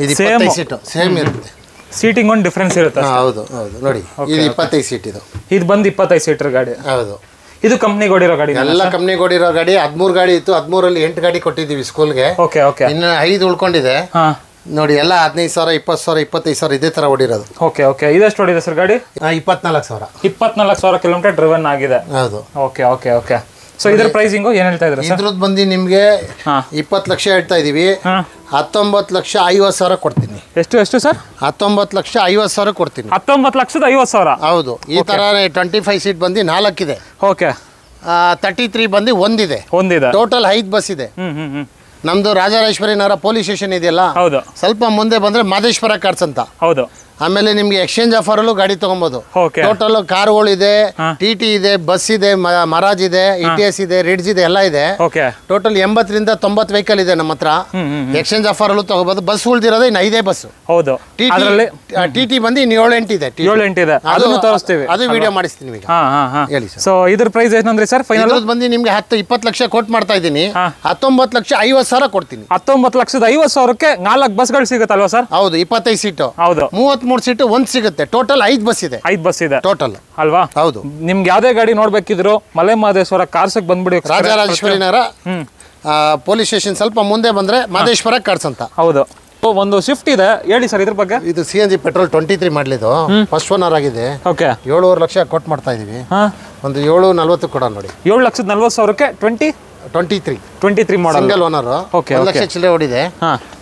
ಇದು 25 ಸೀಟು ಸೇಮ್ ಇರುತ್ತೆ. ಸೀಟಿಂಗ್ ಒಂದು ಡಿಫ್ರೆನ್ಸ್ ಇರುತ್ತೆ. ಹೌದು ನೋಡಿ, ಇದು 25 ಸೀಟ್. ಇದು ಬಂದು 25 ಸೀಟರ್ ಗಾಡಿ. ಹೌದು, ಇದು ಕಂಪ್ನಿಗೆ ಓಡಿರೋ ಗಾಡಿ? ಎಲ್ಲ ಕಂಪ್ನಿಗೆ ಓಡಿರೋ ಗಾಡಿ. 13 ಗಾಡಿ ಇತ್ತು, 13ರಲ್ಲಿ 8 ಗಾಡಿ ಕೊಟ್ಟಿದ್ದೀವಿ ಸ್ಕೂಲ್ಗೆ. Okay okay. ಇನ್ನು 5 ಉಳ್ಕೊಂಡಿದೆ ನೋಡಿ. ಎಲ್ಲ 15,000, 20,000, 25,000 ಇದೇ ತರ ಓಡಿರೋದು. Okay okay. ಇದೆಷ್ಟು ಓಡಿದೆ ಸರ್ ಗಾಡಿ? 24,000. 24,000 ಕಿಲೋಮೀಟರ್ ಡ್ರಿವನ್ ಆಗಿದೆ. ಹೌದು. Okay okay okay. ಸೊ ಇದ್ರ ಪ್ರೈಸಿಂಗು ಏನು ಹೇಳ್ತಾ ಇದ್ರಿ ಸರ್? ಇದ್ರದ್ದು ಬಂದು ನಿಮಗೆ 20 ಲಕ್ಷ ಹೇಳ್ತಾ ಇದೀವಿ. 19,50,000 ಕೊಡ್ತೀನಿ. ಎಷ್ಟು ಸರ್? 19,50,000 ಕೊಡ್ತೀನಿ. 19,50,000. ಹೌದು. ಈ ತರ 25 ಸೀಟ್ ಬಂದು 4 ಇದೆ. ಓಕೆ. 33 ಬಂದು ಒಂದಿದೆ. ಟೋಟಲ್ 5 ಬಸ್ ಇದೆ. ನಮ್ದು ರಾಜರಾಜೇಶ್ವರಿ ನಗರ ಪೊಲೀಸ್ ಸ್ಟೇಷನ್ ಇದೆಯಲ್ಲ, ಹೌದು, ಸ್ವಲ್ಪ ಮುಂದೆ ಬಂದ್ರೆ ಮಾದೇಶ್ವರ ಕಾರ್ಸ್ ಅಂತ. ಹೌದು. ಆಮೇಲೆ ನಿಮ್ಗೆ ಎಕ್ಸ್ಚೇಂಜ್ ಆಫರ್ ಅಲ್ಲೂ ಗಾಡಿ ತಗೊಬಹುದು. ಟೋಟಲ್ ಕಾರ್ಗಳು ಇದೆ, ಟಿ ಇದೆ, ಬಸ್ ಇದೆ, ಮರಾಜ್ ಇದೆ, ETS ಇದೆ, ರಿಡ್ಜ್ ಇದೆ, ಎಲ್ಲ ಇದೆ. ಟೋಟಲ್ 80 ರಿಂದ 90 ವೆಹಿಕಲ್ ಇದೆ ನಮ್ಮ ಹತ್ರ. ಎಕ್ಸ್ಚೇಂಜ್ ಆಫರ್ ಅಲ್ಲೂ ತಗೋಬಹುದು. ಬಸ್ ಉಳಿದಿರೋದು ಇನ್ನು 5 ಬಸ್. ಹೌದು. ಟಿ ಬಂದು ಇನ್ನು 7-8 ಇದೆ. 7-8 ಇದೆ. ಅದನ್ನು ತೋರಿಸ್ತೀವಿ, ಅದು ವಿಡಿಯೋ ಮಾಡಿಸ್ತೀನಿ ಈಗ. ಹೇಳಿ ಸರ್. ಸೊ ಇದ್ರ ಪ್ರೈಸ್ ಏನಂದ್ರಿ ಸರ್? ಫೈನಲ್ ಬಂದು ನಿಮ್ಗೆ 20 ಲಕ್ಷ ಕೋಟ್ ಮಾಡ್ತಾ ಇದ್ದೀನಿ. 19,50,000 ಕೊಡ್ತೀನಿ. 19,50,000ಕ್ಕೆ 4 ಬಸ್ಗಳು ಸಿಗುತ್ತಲ್ವಾ ಸರ್? ಹೌದು, 25 ಸೀಟು. ಹೌದು, 33 ಸೀಟು ಒಂದು ಸಿಗುತ್ತೆ. ಟೋಟಲ್ 5 ಬಸ್ ಇದೆ. 5 ಬಸ್ ಇದೆ ಟೋಟಲ್ ಅಲ್ವಾ? ಹೌದು. ನಿಮ್ಗೆ ಯಾವ್ದೇ ಗಾಡಿ ನೋಡ್ಬೇಕಿದ್ರು ಮಲೆ ಮಹದೇಶ್ವರ ಕಾರ್ಸ್ಗೆ ಬಂದ್ಬಿಡಿ. ರಾಜರಾಜೇಶ್ವರಿ ನಗರ ಪೊಲೀಸ್ ಸ್ಟೇಷನ್ ಸ್ವಲ್ಪ ಮುಂದೆ ಬಂದ್ರೆ ಮಾದೇಶ್ವರ ಕಾರ್ಸ್ ಅಂತ. ಹೌದು. ಒಂದು ಶಿಫ್ಟ್ ಇದೆ, ಹೇಳಿ ಸರ್ ಇದ್ರ ಬಗ್ಗೆ. ಇದು CNG ಪೆಟ್ರೋಲ್ 23 ಮಾಡಲಿದ್ದು, ಫಸ್ಟ್ ಓನರ್ ಆಗಿದೆ. ಓಕೆ. 7.5 ಲಕ್ಷ ಕೊಟ್ಟು ಮಾಡ್ತಾ ಇದೀವಿ. ಒಂದು 7,40 ಕೊಡ ನೋಡಿ. 7,40,000ಕ್ಕೆ 23 ಮಾಡಲ್ ಸಿಂಗಲ್ ಓನರ್. 1 ಲಕ್ಷ ಚಿಲ್ಲರೆ ಓಡಿದೆ.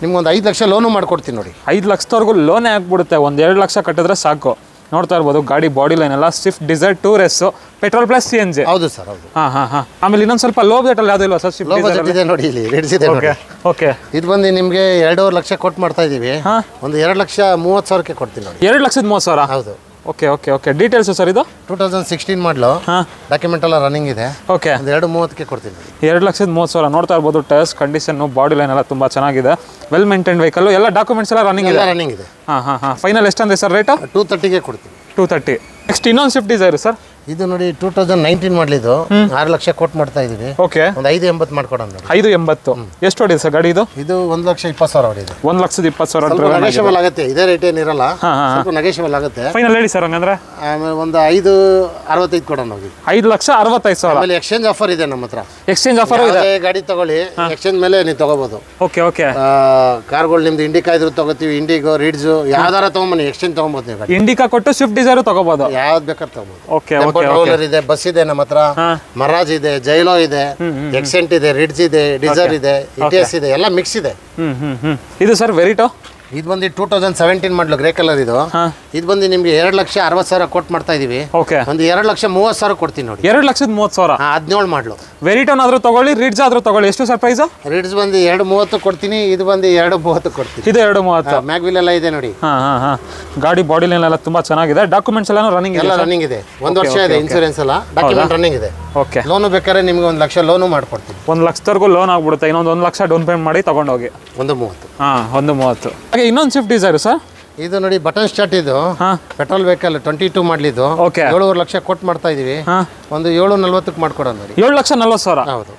ನಿಮ್ಗೆ ಒಂದು 5 ಲಕ್ಷ ಲೋನು ಮಾಡ್ಕೊಡ್ತೀನಿ ನೋಡಿ. 5 ಲಕ್ಷದವರೆಗೂ ಲೋನೇ ಆಗ್ಬಿಡುತ್ತೆ. ಒಂದು 2 ಲಕ್ಷ ಕಟ್ಟಿದ್ರೆ ಸಾಕು. ನೋಡ್ತಾ ಇರ್ಬೋದು ಗಾಡಿ ಬಾಡಿ ಲೈನ್ ಎಲ್ಲ Swift Dzire 2RS petrol plus CNG. ಹೌದು ಸರ್, ಹೌದು. ಆಮೇಲೆ ಇನ್ನೊಂದು ಸ್ವಲ್ಪ ಲೋ ಬಜೆಟ್ ಅಲ್ಲಿ ಯಾವ್ದು ಇಲ್ವಾ ಸರ್? ಲೋ ಬಜೆಟ್ ಇದೆ ನೋಡಿ, ಇಲ್ಲಿ ರೇಟ್ಸ್ ಇದೆ ನೋಡಿ. ಓಕೆ. ಇದು ಬಂದು ನಿಮಗೆ 2.5 ಲಕ್ಷ ಕೊಟ್ಟು ಮಾಡ್ತಾ ಇದೀವಿ. ಒಂದು 2,30,000ಕ್ಕೆ ಕೊಡ್ತೀನಿ ನೋಡಿ. 2,30,000? ಹೌದು. Okay okay okay. Details sir? ಇದು 2016 ಮಾಡಲು. ಡಾಕ್ಯುಮೆಂಟ್ ಎಲ್ಲ ರನ್ನಿಂಗ್ ಇದೆ. ಓಕೆ. 2,30,000ಕ್ಕೆ ಕೊಡ್ತೀನಿ. 2,30,000 ನೋಡ್ತಾ ಇರ್ಬೋದು. ಟೈರ್ಸ್ ಕಂಡೀಷನ್, ಬಾಡಿ ಲೈನ್ ಎಲ್ಲ ತುಂಬಾ ಚೆನ್ನಾಗಿದೆ. Well maintain vehicle. ಎಲ್ಲ ಡಾಕ್ಯುಮೆಂಟ್ಸ್ ಎಲ್ಲ ರನ್ನಿಂಗ್ ಇದೆ. ಫೈನಲ್ ಎಷ್ಟಂದ್ರೆ ಸರ್ ರೇಟ್? 230ಗೆ ಕೊಡ್ತೀನಿ. 230. ನೆಕ್ಸ್ಟ್ ಇನ್ನೊಂದು ಸ್ವಿಫ್ಟ್ ಡಿಸೈರ್ ಸರ್. ಇದು ನೋಡಿ 2019 ಮಾಡಲಿದ್ದು. 6 ಲಕ್ಷ ಕೊಟ್ಟು ಮಾಡ್ತಾ ಇದೀವಿ. ಓಕೆ. ಒಂದು 5,80 ಮಾಡ್ಕೊಡೋಣ ನೋಡಿ. 5,80. ಎಷ್ಟು ಹೊಡಿದೆ ಸರ್ ಗಾಡಿ ಇದು? ಇದು 1,20,000 ಹೊಡಿದೆ. 1,20,000 ನೆಗೋಷಿಯಬಲ್ ಆಗುತ್ತೆ. ಇದೇ ರೇಟ್ ಏನಿರಲ್ಲ, ಸ್ವಲ್ಪ ನೆಗೋಷಿಯಬಲ್ ಆಗುತ್ತೆ. ಫೈನಲ್ ಹೇಳಿ ಸರ್ ಹಂಗಂದ್ರೆ. ಆಮೇಲೆ ಒಂದು 5,65 ಕೊಡೋಣ ಹೋಗಿ. 5,65,000. ಆಮೇಲೆ ಎಕ್ಸ್ಚೇಂಜ್ ಆಫರ್ ಇದೆ ನಮ್ಮ ಹತ್ರ. ಎಕ್ಸ್ಚೇಂಜ್ ಆಫರ್ ಇದೆ. ಗಾಡಿ ತಗೊಳ್ಳಿ, ಎಕ್ಸ್ಚೇಂಜ್ ಮೇಲೆ ನೀವು ತಗೋಬಹುದು. Okay okay. ಕಾರ್ಗಳು ನಿಮ್ದು ಇಂಡಿಕಾ ಇದ್ರು ತಗೋತೀವಿ. ಇಂಡಿಗೋ, ರಿಡ್ಜ್ ಯಾವ್ದಾರ ತಗೊಂಬನ್ನಿ, ಎಕ್ಸ್ಚೇಂಜ್ ತಗೊಬೋದು ನೀವು. ಇಂಡಿಕಾ ಕೊಟ್ಟು ಸ್ವಿಫ್ಟ್ ಡಿಸೈರ್ ತಗೋಬಹುದು, ಯಾವ್ದು ಬೇಕಾದ್ರೆ ತಗೋಬಹುದು. Okay okay. ಟ್ರೈಲರ್ ಇದೆ, ಬಸ್ ಇದೆ ನಮ್ಮ ಹತ್ರ. ಮರಾಜ್ ಇದೆ, ಜೈಲೋ ಇದೆ, ಎಕ್ಸೆಂಟ್ ಇದೆ, ರಿಡ್ಜ್ ಇದೆ, ಡಿಸೈರ್ ಇದೆ, ETS ಇದೆ, ಎಲ್ಲ ಮಿಕ್ಸ್ ಇದೆ. ಇದು ಸರ್ ವೆರಿಟೋ. ಇದು ಬಂದು 2017 ಮಾಡಲು ಗ್ರೇ ಕಲರ್. ಇದು ಬಂದು ನಿಮ್ಗೆ 2,60,000 ಕೊಟ್ಟು ಮಾಡ್ತಾ ಇದೀವಿ. ಓಕೆ. ಒಂದು 2,30,000 ಕೊಡ್ತೀನಿ ನೋಡಿ. 2,30,000. 17 ಮಾಡಲು. ವೆರಿಟೋನ್ ಆದ್ರೂ ತಗೊಳ್ಳಿ, ರಿಡ್ಜ್ ಆದ್ರೂ ತಗೊಳ್ಳಿ. ಎಷ್ಟು ಸರ್ ಪ್ರೈಸ್? ರಿಡ್ಜ್ ಬಂದು 2,30 ಕೊಡ್ತೀನಿ. ಇದು ಬಂದು 2,30 ಕೊಡ್ತೀನಿ. ಇದು 2,30. ಮ್ಯಾಗ್ವಿಲ್ ಎಲ್ಲ ಇದೆ ನೋಡಿ. ಗಾಡಿ ಬಾಡಿ ಲೈನ್ ಎಲ್ಲ ತುಂಬಾ ಚೆನ್ನಾಗಿದೆ. ಡಾಕ್ಯುಮೆಂಟ್ಸ್ ಎಲ್ಲ ರನ್ನಿಂಗ್ ಇದೆ. ಎಲ್ಲ ರನ್ನಿಂಗ್ ಇದೆ. 1 ವರ್ಷ ಇದೆ ಇನ್ಸೂರೆನ್ಸ್ ಎಲ್ಲ. ಡಾಕ್ಯುಮೆಂಟ್ ರನ್ನಿಂಗ್ ಇದೆ. ಓಕೆ. ಲೋನು ಬೇಕಾದ್ರೆ ನಿಮ್ಗೆ 1 ಲಕ್ಷ ಲೋನು ಮಾಡ್ಕೊಡ್ತೀನಿ. 1 ಲಕ್ಷದವರೆಗೂ ಲೋನ್ ಆಗ್ಬಿಡುತ್ತೆ. ಇನ್ನೊಂದು 1 ಲಕ್ಷ ಡೌನ್ ಪೇಮೆಂಟ್ ಮಾಡಿ ತಗೊಂಡೋಗಿ. 1,30. 1,30. ಹಾಗೆ ಇನ್ನೊಂದು ಸ್ವಿಫ್ಟ್ ಡಿಸೈರ್ ಸರ್. ಇದು ನೋಡಿ ಬಟನ್ ಸ್ಟಾರ್ಟ್. ಇದು ಪೆಟ್ರೋಲ್ ವೆಹಿಕಲ್ 22 ಮಾಡಲಿದ್ದು. 7.5 ಲಕ್ಷ ಕೊಟ್ಟು ಮಾಡ್ತಾ ಇದೀವಿ. ಒಂದು 7,40ಕ್ಕೆ ಮಾಡ್ಕೊಡೋಣ ನೋಡಿ. 7,40,000. ಹೌದು.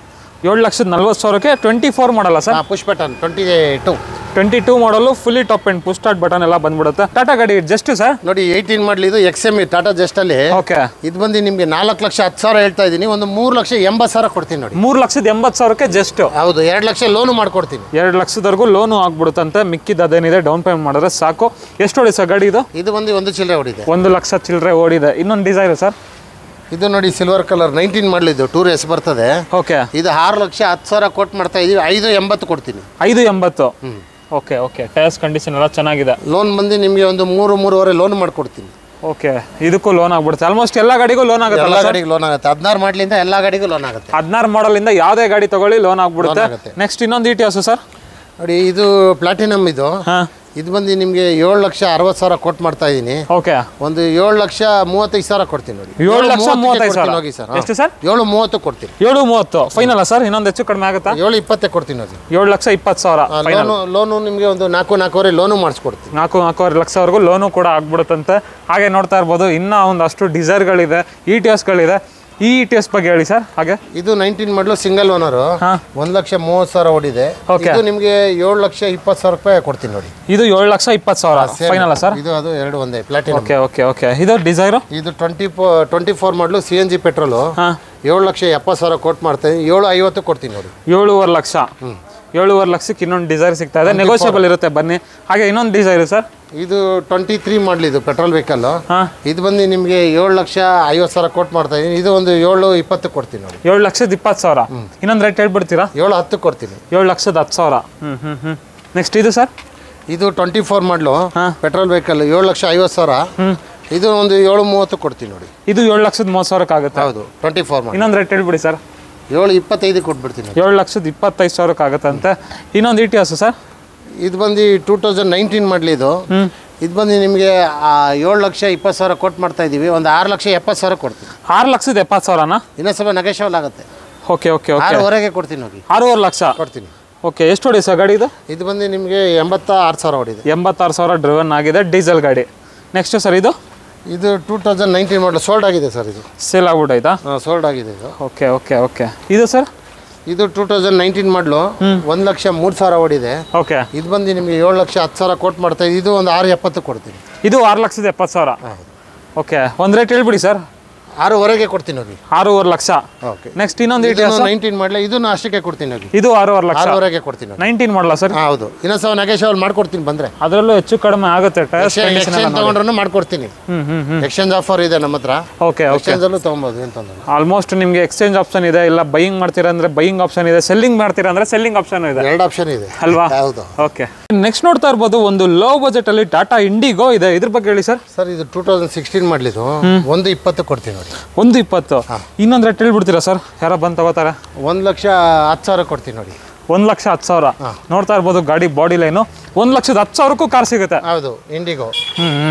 7,40,000ಕ್ಕೆ 24 ಮಾಡಲ್ಲ ಸರ್? Push button 22. 22 ಮಾಡಲು fully top and push start button ಎಲ್ಲ ಬಂದ್ಬಿಡುತ್ತೆ. ಟಾಟಾ ಗಾಡಿ ಜಸ್ಟ್ ಸರ್ ನೋಡಿ 18 ಮಾಡಲ್ ಇದು XME ಟಾಟಾ ಜಸ್ಟ್ ಅಲ್ಲಿ. ಓಕೆ, ಇದು ಬಂದು ನಿಮಗೆ 4,10,000 ಹೇಳ್ತಾ ಇದ್ದೀನಿ, ಒಂದು 3,80,000 ಕೊಡ್ತೀನಿ ನೋಡಿ. 3,80,000ಕ್ಕೆ ಜಸ್ಟ್. ಹೌದು, 2 ಲಕ್ಷ ಲೋನು ಮಾಡ್ಕೊಡ್ತೀನಿ. 2 ಲಕ್ಷದವರೆಗೂ ಲೋನು ಆಗ್ಬಿಡುತ್ತಂತೆ. ಮಿಕ್ಕಿದ ಅದೇನಿದೆ ಡೌನ್ ಪೇಮೆಂಟ್ ಮಾಡಿದ್ರೆ ಸಾಕು. ಎಷ್ಟು ಹೊಡಿ ಸರ್ ಗಾಡಿ ಇದು? ಇದು ಬಂದು 1 ಚಿಲ್ಲರೆ ಓಡಿದೆ. 1 ಲಕ್ಷ ಚಿಲ್ಲರೆ ಓಡಿದೆ. ಇನ್ನೊಂದು ಡಿಸೈರ್ ಸರ್, ಇದು ನೋಡಿ ಸಿಲ್ವರ್ ಕಲರ್ 19 ಮಾಡಲ್ ಇದು ಟೂರ್ ಎಸ್ ಬರ್ತದೆ. ಓಕೆ, ಇದು 6,10,000 ಕೊಟ್ಟು ಮಾಡ್ತಾ ಇದೀವಿ. 5,80 ಕೊಡ್ತೀನಿ. 5,80. ಓಕೆ ಓಕೆ, ಟೈರ್ಸ್ ಕಂಡೀಷನ್ ಎಲ್ಲ ಚೆನ್ನಾಗಿದೆ. ಲೋನ್ ಬಂದು ನಿಮಗೆ ಒಂದು 3-3.5 ಲೋನ್ ಮಾಡ್ಕೊಡ್ತೀನಿ. ಓಕೆ, ಇದಕ್ಕೂ ಲೋನ್ ಆಗ್ಬಿಡುತ್ತೆ. ಆಲ್ಮೋಸ್ಟ್ ಎಲ್ಲ ಗಾಡಿಗೂ ಲೋನ್ ಆಗುತ್ತೆ. ಎಲ್ಲ ಗಾಡಿಗೂ ಲೋನ್ ಆಗುತ್ತೆ. 16 ಮಾಡಲಿಂದ ಎಲ್ಲ ಗಾಡಿಗೂ ಲೋನ್ ಆಗುತ್ತೆ. 16 ಮಾಡಲಿಂದ ಯಾವುದೇ ಗಾಡಿ ತಗೊಳ್ಳಿ ಲೋನ್ ಆಗ್ಬಿಡುತ್ತೆ. ನೆಕ್ಸ್ಟ್ ಇನ್ನೊಂದು ಇಟಿಯಾಸ್ ಸರ್, ನೋಡಿ ಇದು ಪ್ಲಾಟಿನಮ್ ಇದು. ಇದು ಬಂದು ನಿಮಗೆ 7,60,000 ಕೊಟ್ಟು ಮಾಡ್ತಾ ಇದ್ದೀನಿ. ಓಕೆ, ಒಂದು 7,35,000 ಕೊಡ್ತೀನಿ ನೋಡಿ. 7,35,000 ಹೋಗಿ ಸರ್. ಎಷ್ಟು ಸರ್? 7,30 ಕೊಡ್ತೀನಿ. 7,30 ಫೈನಲ್ ಸರ್? ಇನ್ನೊಂದು ಹೆಚ್ಚು ಕಡಿಮೆ ಆಗುತ್ತಾ? 7,20 ಕೊಡ್ತೀನಿ ನೋಡಿ. 7,20,000 ಲೋನು ನಿಮಗೆ ಒಂದು 4,4,5 ಲೋನು ಮಾಡಿಸ್ಕೊಡ್ತೀನಿ. 4,25 ಲಕ್ಷವರೆಗೂ ಲೋನು ಕೂಡ ಆಗ್ಬಿಡುತ್ತಂತೆ. ಹಾಗೆ ನೋಡ್ತಾ ಇರ್ಬೋದು ಇನ್ನೂ ಒಂದಷ್ಟು ಡಿಸೈರ್ಗಳಿದೆ, ಇಟಿಎಸ್ಗಳಿದೆ. ಈ ಇಟಿಎಸ್ ಬಗ್ಗೆ ಹೇಳಿ ಸರ್. ಹಾಗೆ ಇದು 19 ಮಾಡಲು ಸಿಂಗಲ್ ಓನರು, 1,30,000 ಓಡಿದೆ. ಇದು ನಿಮಗೆ 7,20,000 ರೂಪಾಯಿ ಕೊಡ್ತೀನಿ ನೋಡಿ. ಇದು 7,20,000 ಫೈನಲ್ ಸರ್? ಇದು ಅದು 2 ಒಂದೇ ಪ್ಲಾಟಿನಮ್. Okay okay okay. ಇದು ಡಿಸೈರು, ಇದು 24 ಮಾಡಲು CNG ಪೆಟ್ರೋಲು. 7,70,000 ಕೊಟ್ಟು ಮಾಡ್ತೀನಿ. 7,50 ಕೊಡ್ತೀನಿ ನೋಡಿ. 7,5 ಲಕ್ಷ. 7,5 ಲಕ್ಷಕ್ಕೆ ಇನ್ನೊಂದು ಡಿಸೈರ್ ಸಿಗ್ತಾ ಇದೆ. ನೆಗೋಷಿಯಬಲ್ ಇರುತ್ತೆ ಬನ್ನಿ. ಹಾಗೆ ಇನ್ನೊಂದು ಡಿಸೈರು ಸರ್, ಇದು 23 ಮಾಡಲಿ ಇದು ಪೆಟ್ರೋಲ್ ವೆಹಿಕಲ್. ಇದು ಬಂದು ನಿಮಗೆ 7,50,000 ಕೊಟ್ಟು ಮಾಡ್ತಾ ಇದ್ದೀನಿ. ಇದು ಒಂದು 7,20 ಕೊಡ್ತೀನಿ ನೋಡಿ. 7,20,000. ಇನ್ನೊಂದು ರೇಟ್ ಹೇಳ್ಬಿಡ್ತೀರಾ? 7,10 ಕೊಡ್ತೀನಿ. 7,10,000. ನೆಕ್ಸ್ಟ್ ಇದು ಸರ್, ಇದು 24 ಮಾಡಲು ಪೆಟ್ರೋಲ್ ವೆಹಿಕಲ್ 7,50,000. ಇದು ಒಂದು 7,30 ಕೊಡ್ತೀನಿ ನೋಡಿ. ಇದು 7,30,000 ಆಗುತ್ತೆ. ಹೌದು, 24 ಮಾಡಲ್. ಇನ್ನೊಂದು ರೇಟ್ ಹೇಳ್ಬಿಡಿ ಸರ್. 7,25 ಕೊಟ್ಬಿಡ್ತೀನಿ. 7,25,000 ಆಗುತ್ತಂತೆ. ಇನ್ನೊಂದು ಇಟಿಎಸ್ ಸರ್, ಇದು ಬಂದು 2019 ಮಾಡಲಿ ಇದು. ಇದು ಬಂದು ನಿಮಗೆ 7,20,000 ಕೊಟ್ಟು ಮಾಡ್ತಾ ಇದ್ದೀವಿ. ಒಂದು 6,70,000 ಕೊಡ್ತೀನಿ. 6,70,000ನಾ? ಇನ್ನೂ ಸ್ವಲ್ಪ ನೆಗೋಷಿಯಬಲ್ ಆಗುತ್ತೆ. Okay okay okay. 6,5,000 ಕೊಡ್ತೀನಿ ನೋಡಿ. 6,5 ಲಕ್ಷ ಕೊಡ್ತೀನಿ. ಓಕೆ, ಎಷ್ಟು ಹೊಡಿ ಸರ್ ಗಾಡಿ ಇದು? ಇದು ಬಂದು ನಿಮಗೆ 86,000 ಹೊಡಿದೆ. 86,000 ಡ್ರಿವನ್ ಆಗಿದೆ, ಡೀಸೆಲ್ ಗಾಡಿ. ನೆಕ್ಸ್ಟ್ ಸರ್, ಇದು 2019 ಮಾಡಲು ಸೋಲ್ಡ್ ಆಗಿದೆ ಸರ್. ಇದು ಸೇಲ್ ಆಗ್ಬಿಟ್ಟಾಯ್ತಾ? ಸೋಲ್ಡ್ ಆಗಿದೆ ಇದು. Okay okay okay. ಇದು ಸರ್, ಇದು 2019 ಮಾಡಲು 1,03,000 ಓಡಿದೆ. ಓಕೆ, ಇದು ಬಂದು ನಿಮಗೆ 7,10,000 ಕೊಟ್ಟು ಮಾಡ್ತಾ ಇದು ಒಂದು 6,70 ಕೊಡ್ತೀನಿ. ಇದು 6,70,000. ಓಕೆ, ಒಂದು ರೇಟ್ ಹೇಳ್ಬಿಡಿ ಸರ್. 6,500 ಕೊಡ್ತೀನಿ ನೋಡಿ. 6,5 ಲಕ್ಷ. ಓಕೆ. ನೆಕ್ಸ್ಟ್ ಇನ್ನೊಂದು 19 ಮಾಡಲ, ಇದನ್ನು ಅಷ್ಟಕ್ಕೆ ಕೊಡ್ತೀನಿ ನೋಡಿ. ಇದು 6,5 ಲಕ್ಷ. 6,500 ಕೊಡ್ತೀನಿ. 19 ಮಾಡಲ ಸರ್? ಹೌದು, ಇನ್ನೂ ಸ್ವಲ್ಪ ನೆಗೋಷಿಯಬಲ್ ಮಾಡ್ಕೊಡ್ತೀನಿ ಬಂದರೆ. ಅದರಲ್ಲೂ ಹೆಚ್ಚು ಕಡಿಮೆ ಆಗುತ್ತೆ. ಎಕ್ಸ್ಚೇಂಜ್ ತೊಗೊಂಡ್ರೂ ಮಾಡ್ಕೊಡ್ತೀನಿ. ಎಕ್ಸ್ಚೇಂಜ್ ಆಫರ್ ಇದೆ ನಮ್ಮ ಹತ್ರ. ಓಕೆ, ಎಕ್ಸ್ಚೇಂಜಲ್ಲೂ ತೊಗೊಬೋದು. ಏನು ತೊಂದರೆ. ಆಲ್ಮೋಸ್ಟ್ ನಿಮಗೆ ಎಕ್ಸ್ಚೇಂಜ್ ಆಪ್ಷನ್ ಇದೆ. ಇಲ್ಲ ಬೈಯಿಂಗ್ ಮಾಡ್ತೀರಾ ಅಂದರೆ ಬೈಯಿಂಗ್ ಆಪ್ಷನ್ ಇದೆ, ಸೆಲ್ಲಿಂಗ್ ಮಾಡ್ತೀರಾ ಅಂದರೆ ಸೆಲ್ಲಿಂಗ್ ಆಪ್ಷನ್ ಇದೆ. 2 ಆಪ್ಷನ್ ಇದೆ ಅಲ್ವಾ? ಹೌದು. ಓಕೆ, ನೆಕ್ಸ್ಟ್ ನೋಡ್ತಾ ಇರ್ಬೋದು ಒಂದು ಲೋ ಬಜೆಟ್ ಅಲ್ಲಿ ಟಾಟಾ ಇಂಡಿಗೋ ಇದೆ. ಇದ್ರ ಬಗ್ಗೆ ಹೇಳಿ ಸರ್. ಸರ್, ಇದು 2016 ಮಾಡಲಿದ್ದು 1,20 ಕೊಡ್ತೀನಿ ನೋಡಿ. 1,20. ಇನ್ನೊಂದು ರೇಟ್ ಹೇಳ್ಬಿಡ್ತೀರಾ ಸರ್? ಯಾರೋ ಬಂದು ತಗೋತಾರೆ. 1,10,000 ಕೊಡ್ತೀನಿ ನೋಡಿ. 1,10,000. ನೋಡ್ತಾ ಇರ್ಬೋದು ಗಾಡಿ ಬಾಡಿ ಲೈನು. 1,10,000ಕ್ಕೂ ಕಾರ್ ಸಿಗುತ್ತೆ. ಹೌದು, ಇಂಡಿಗೋ,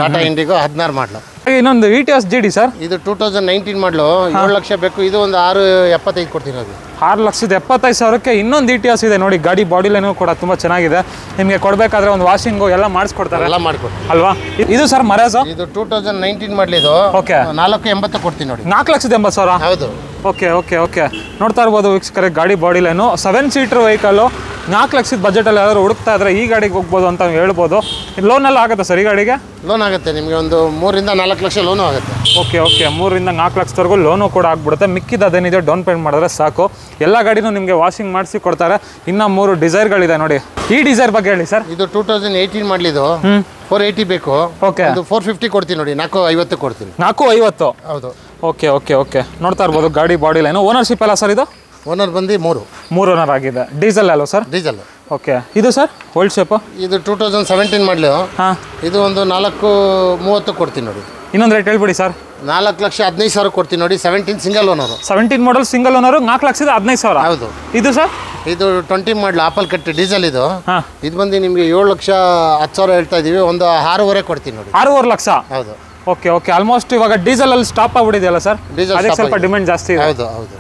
ಟಾಟಾ ಇಂಡಿಗೋ 16 ಮಾಡಲು. ಇನ್ನೊಂದು ಇಟಿಎಸ್ GD ಸರ್, ಇದು 2019 ಮಾಡಲು 7 ಲಕ್ಷ ಬೇಕು. ಇದು ಒಂದು 6,75 ಕೊಡ್ತೀನಿ ನೋಡಿ. 6,75,000ಕ್ಕೆ ಇನ್ನೊಂದು ಇಟಿಎಸ್ ಇದೆ ನೋಡಿ. ಗಾಡಿ ಬಾಡಿ ಲೈನು ಕೂಡ ತುಂಬ ಚೆನ್ನಾಗಿದೆ. ನಿಮಗೆ ಕೊಡಬೇಕಾದ್ರೆ ಒಂದು ವಾಷಿಂಗು ಎಲ್ಲ ಮಾಡಿಸ್ಕೊಡ್ತಾರೆ. ಎಲ್ಲ ಮಾಡಿಕೊಡ್ತೀನಿ ಅಲ್ವಾ? ಇದು ಸರ್ ಮರೇಜ್, ಇದು 2019 ಮಾಡಲಿದ್ದು. ಓಕೆ, 4,80 ಕೊಡ್ತೀನಿ ನೋಡಿ. 4,80,000. ಹೌದು. Okay okay okay. ನೋಡ್ತಾ ಇರ್ಬೋದು ವೀಕ್ಷಕರೇ ಗಾಡಿ ಬಾಡಿ ಲೈನು. 7 seater vehicle. 4 ಲಕ್ಷದ ಬಜೆಟಲ್ಲಿ ಯಾರು ಹುಡುಕ್ತಾ ಇದ್ರೆ ಈ ಗಾಡಿಗೆ ಹೋಗ್ಬೋದು ಅಂತ ಹೇಳ್ಬೋದು. ಲೋನ್ ಎಲ್ಲ ಆಗುತ್ತೆ ಸರ್ ಈ ಗಾಡಿಗೆ? ಲೋನ್ ಆಗುತ್ತೆ ನಿಮಗೆ ಒಂದು 3ರಿಂದ 4 ಲಕ್ಷ ಲೋನು ಆಗುತ್ತೆ. ಓಕೆ ಓಕೆ, 3ರಿಂದ 4 ಲಕ್ಷದವರೆಗೂ ಲೋನು ಕೂಡ ಆಗ್ಬಿಡುತ್ತೆ. ಮಿಕ್ಕಿದ ಅದೇನಿದೆ ಡೌನ್ ಪೇಮೆಂಟ್ ಮಾಡಿದ್ರೆ ಸಾಕು. ಎಲ್ಲ ಗಾಡಿನೂ ನಿಮಗೆ ವಾಷಿಂಗ್ ಮಾಡಿಸಿ ಕೊಡ್ತಾರೆ. ಇನ್ನು 3 ಡಿಸೈರ್ಗಳಿದೆ ನೋಡಿ. ಈ ಡಿಸೈರ್ ಬಗ್ಗೆ ಹೇಳಿ ಸರ್. ಇದು 2018 ಮಾಡಲಿದ್ದು. 480 ಬೇಕು. ಓಕೆ, ಅದು 450 ಕೊಡ್ತೀನಿ ನೋಡಿ. 450 ಕೊಡ್ತೀನಿ. 450. ಹೌದು. Okay okay okay. ನೋಡ್ತಾ ಇರ್ಬೋದು ಗಾಡಿ ಬಾಡಿ ಲೈನು. ಓನರ್ಶಿಪ್ ಎಲ್ಲ ಸರ್ ಇದು? ಓನರ್ ಬಂದು 3 ಓನರ್ ಆಗಿದೆ. ಡೀಸೆಲ್ ಅಲ್ವ ಸರ್? ಡೀಸೆಲ್. ಓಕೆ, ಇದು ಸರ್ ಓಲ್ಡ್ ಶೇಪು? ಇದು 2017 ಮಾಡಲು. ಇದು ಒಂದು 4,30 ಕೊಡ್ತೀನಿ ನೋಡಿ. ಇನ್ನೊಂದು ರೇಟ್ ಹೇಳ್ಬಿಡಿ ಸರ್. 4,15,000 ಕೊಡ್ತೀನಿ ನೋಡಿ. 17 single owner. 17 model single owner. 4,15,000. ಹೌದು. ಇದು ಸರ್? ಇದು 20 ಮಾಡಲು ಆಪಲ್ ಕಟ್ ಡೀಸೆಲ್ ಇದು. ಇದು ಬಂದು ನಿಮಗೆ 7,10,000 ಹೇಳ್ತಾ ಇದೀವಿ. ಒಂದು 6,500 ಕೊಡ್ತೀನಿ ನೋಡಿ. 6,5 ಲಕ್ಷ. ಹೌದು. Okay okay. ಆಲ್ಮೋಸ್ಟ್ ಇವಾಗ ಡೀಸೆಲ್ ಅಲ್ಲಿ ಸ್ಟಾಪ್ ಆಗ್ಬಿಟ್ಟಿದೆಯಲ್ಲ ಸರ್? ಡೀಸೆಲ್ ಅದಕ್ಕೆ ಸ್ವಲ್ಪ ಡಿಮ್ಯಾಂಡ್ ಜಾಸ್ತಿ ಇದೆ. ಹೌದು ಹೌದು.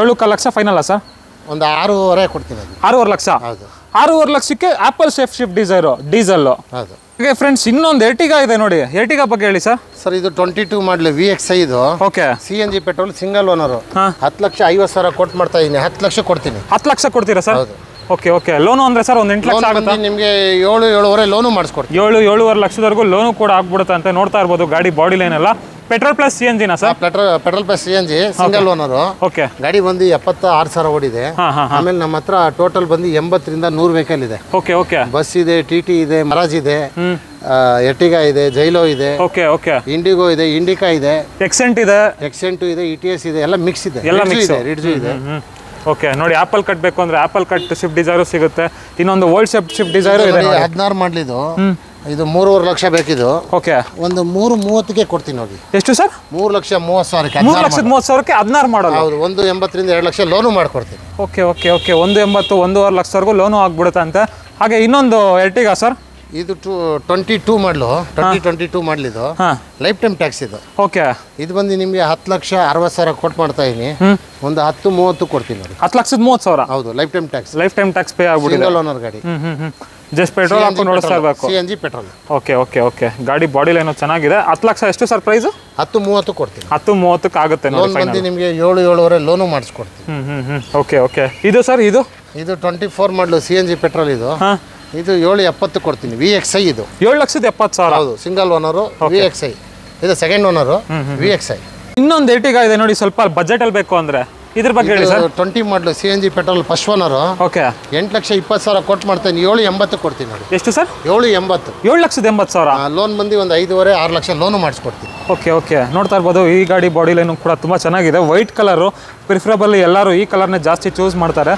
7 ಲಕ್ಷ ಫೈನಲ್ ಸರ್? ಒಂದು 6,500 ಕೊಡ್ತೀನಿ. 6,5 ಲಕ್ಷ. ಹೌದು. 6,5 ಲಕ್ಷಕ್ಕೆ ಆಪಲ್ ಸೇಫ್ ಶಿಫ್ಟ್ ಡೀಸೆಲ್ಲು. ಹೌದು. ಓಕೆ ಫ್ರೆಂಡ್ಸ್, ಇನ್ನೊಂದು ಎರ್ಟಿಗಾ ಇದೆ ನೋಡಿ. ಎರ್ಟಿಗಾ ಬಗ್ಗೆ ಹೇಳಿ ಸರ್. ಸರ್, ಇದು 22 ಮಾಡಲು VXI ಇದು. Okay, CNG petrol single owner. 10,50,000 ಕೊಟ್ಟು ಮಾಡ್ತಾ ಇದ್ದೀನಿ. 10 ಲಕ್ಷ ಕೊಡ್ತೀನಿ. 10 ಲಕ್ಷ ಕೊಡ್ತೀರಾ ಸರ್? ಹೌದು. ಓಕೆ ಓಕೆ ಲೋನು ಅಂದ್ರೆ ಸರ್ ಒಂದು 8 ಲಕ್ಷ ಆಗುತ್ತೆ ನಿಮಗೆ 7-7.5 ಲೋನು ಮಾಡಿಸ್ಕೊಡ್ತೀವಿ. 7-7.5 ಲಕ್ಷದವರೆಗೂ ಲೋನು ಕೂಡ ಆಗ್ಬಿಡುತ್ತೆ ಅಂತ ನೋಡ್ತಾ ಇರ್ಬೋದು. ಗಾಡಿ ಬಾಡಿ ಲೈನ್ ಎಲ್ಲ ಪೆಟ್ರೋಲ್ ಪ್ಲಸ್ CNG ನಾ sir? Petrol plus CNG single owner. Okay ಗಾಡಿ ಬಂದು 76,000 ಓಡಿದೆ. ಆಮೇಲೆ ನಮ್ಮ ಹತ್ರ ಟೋಟಲ್ ಬಂದು 80ರಿಂದ 100 ವೆಹಿಕಲ್ ಇದೆ. ಓಕೆ ಓಕೆ ಬಸ್ ಇದೆ, TT ಇದೆ, ಮರಾಜ್ ಇದೆ, ಎರ್ಟಿಗಾ ಇದೆ, ಜೈಲೋ ಇದೆ, ಓಕೆ ಓಕೆ ಇಂಡಿಗೋ ಇದೆ, ಇಂಡಿಕಾ ಇದೆ, ಎಕ್ಸೆಂಟ್ ಇದೆ, ಇದೆ, ETS ಇದೆ, ಎಲ್ಲ ಮಿಕ್ಸ್ ಇದೆ, ಎಲ್ಲ ಮಿಕ್ಸ್ ಇದೆ, ರಿಡ್ಜು ಇದೆ. ಓಕೆ ನೋಡಿ ಆಪಲ್ ಕಟ್ ಬೇಕು ಅಂದ್ರೆ ಆಪಲ್ ಕಟ್ ಸ್ವಿಫ್ಟ್ ಡಿಸೈರು ಸಿಗುತ್ತೆ. ಇನ್ನೊಂದು ಓಲ್ಡ್ ಸ್ವಿಫ್ಟ್ ಡಿಸೈರು ಇದೆ. 16 ಮಾಡಲಿದ್ದು ಇದು 3.5 ಲಕ್ಷ ಬೇಕಿದು. ಓಕೆ ಒಂದು 3.30ಗೆ ಕೊಡ್ತೀನಿ ನೋಡಿ. ಎಷ್ಟು ಸರ್? 3,30,000ಕ್ಕೆ. 3,30,000ಕ್ಕೆ 16 ಮಾಡಲ್ಲ. ಹೌದು, 1.80ರಿಂದ 2 ಲಕ್ಷ ಲೋನು ಮಾಡ್ಕೊಡ್ತೀನಿ. ಓಕೆ ಓಕೆ ಓಕೆ 1.80 1.5 ಲಕ್ಷವರೆಗೂ ಲೋನು ಆಗ್ಬಿಡುತ್ತೆ ಅಂತೆ. ಹಾಗೆ ಇನ್ನೊಂದು ಎರ್ಟಿಗಾ ಸರ್, ಇದು 22 ಮಾಡಲು 2022 ಮಾಡಲಿದ್ದು ಲೈಫ್ ಟೈಮ್ ಟ್ಯಾಕ್ಸ್ ಇದು. ಓಕೆ ಇದು ಬಂದು ನಿಮಗೆ 10,60,000 ಕೊಟ್ಟು ಮಾಡ್ತಾ ಇದೀನಿ. ಒಂದು 10-30 ಕೊಡ್ತೀನಿ ನೋಡಿ. 10,30,000. ಹೌದು, life time tax. Life time tax pay ಆಗ್ಬಿಟ್ಟಿದೆ. ಸಿಂಗಲ್ ಓನರ್ ಗಾಡಿ. ಜಸ್ಟ್ ಪೆಟ್ರೋಲ್ ಹಾಕೊಂಡು ನೋಡಿಸ್ತಾ ಇರಬೇಕು. CNG petrol. Okay okay okay ಗಾಡಿ ಬಾಡಿ ಲೈನ್ ಚೆನ್ನಾಗಿದೆ. 10 ಲಕ್ಷ ಎಷ್ಟು ಸರ್ ಪ್ರೈಸ್? 10-30 ಕೊಡ್ತೀನಿ. 10-30ಕ್ಕೆ ಆಗುತ್ತೆ ಲೋನ್ ಬಂದು ನಿಮಗೆ 7-7.5 ಲೋನು ಮಾಡಿಸ್ಕೊಡ್ತೀನಿ. ಓಕೆ ಓಕೆ ಇದು ಸರ್ ಇದು 24 ಮಾಡಲು CNG ಪೆಟ್ರೋಲ್ ಇದು. ಇದು 7.70 ಕೊಡ್ತೀನಿ. VXI ಇದು 7,70,000. ಹೌದು, ಸಿಂಗಲ್ ಓನರು VXI. ಇದು ಸೆಕೆಂಡ್ ಓನರು VXI. ಇನ್ನೊಂದು ಎರ್ಟಿಗಾ ಇದೆ ನೋಡಿ, ಸ್ವಲ್ಪ ಬಜೆಟ್ ಅಲ್ಲಿ ಬೇಕು ಅಂದ್ರೆ ಇದ್ರ ಬಗ್ಗೆ ಹೇಳಿ ಸರ್. 20 ಮಾಡಲು CNG petrol first owner. Okay 8,20,000 ಕೊಟ್ಟು ಮಾಡ್ತೀನಿ. 7.80 ಕೊಡ್ತೀನಿ ನೋಡಿ. ಎಷ್ಟು ಸರ್? 7.80. 7,80,000. ಲೋನ್ ಬಂದು ಒಂದು 5.5-6 ಲಕ್ಷ ಲೋನು ಮಾಡಿಸ್ಕೊಡ್ತೀನಿ. ಓಕೆ ಓಕೆ ನೋಡ್ತಾ ಇರ್ಬೋದು ಈ ಗಾಡಿ ಬಾಡಿ ಲೈನು ಕೂಡ ತುಂಬ ಚೆನ್ನಾಗಿದೆ. ವೈಟ್ ಕಲರು ಪ್ರಿಫರಬಲ್, ಎಲ್ಲರೂ ಈ ಕಲರ್ನೇ ಜಾಸ್ತಿ ಚೂಸ್ ಮಾಡ್ತಾರೆ.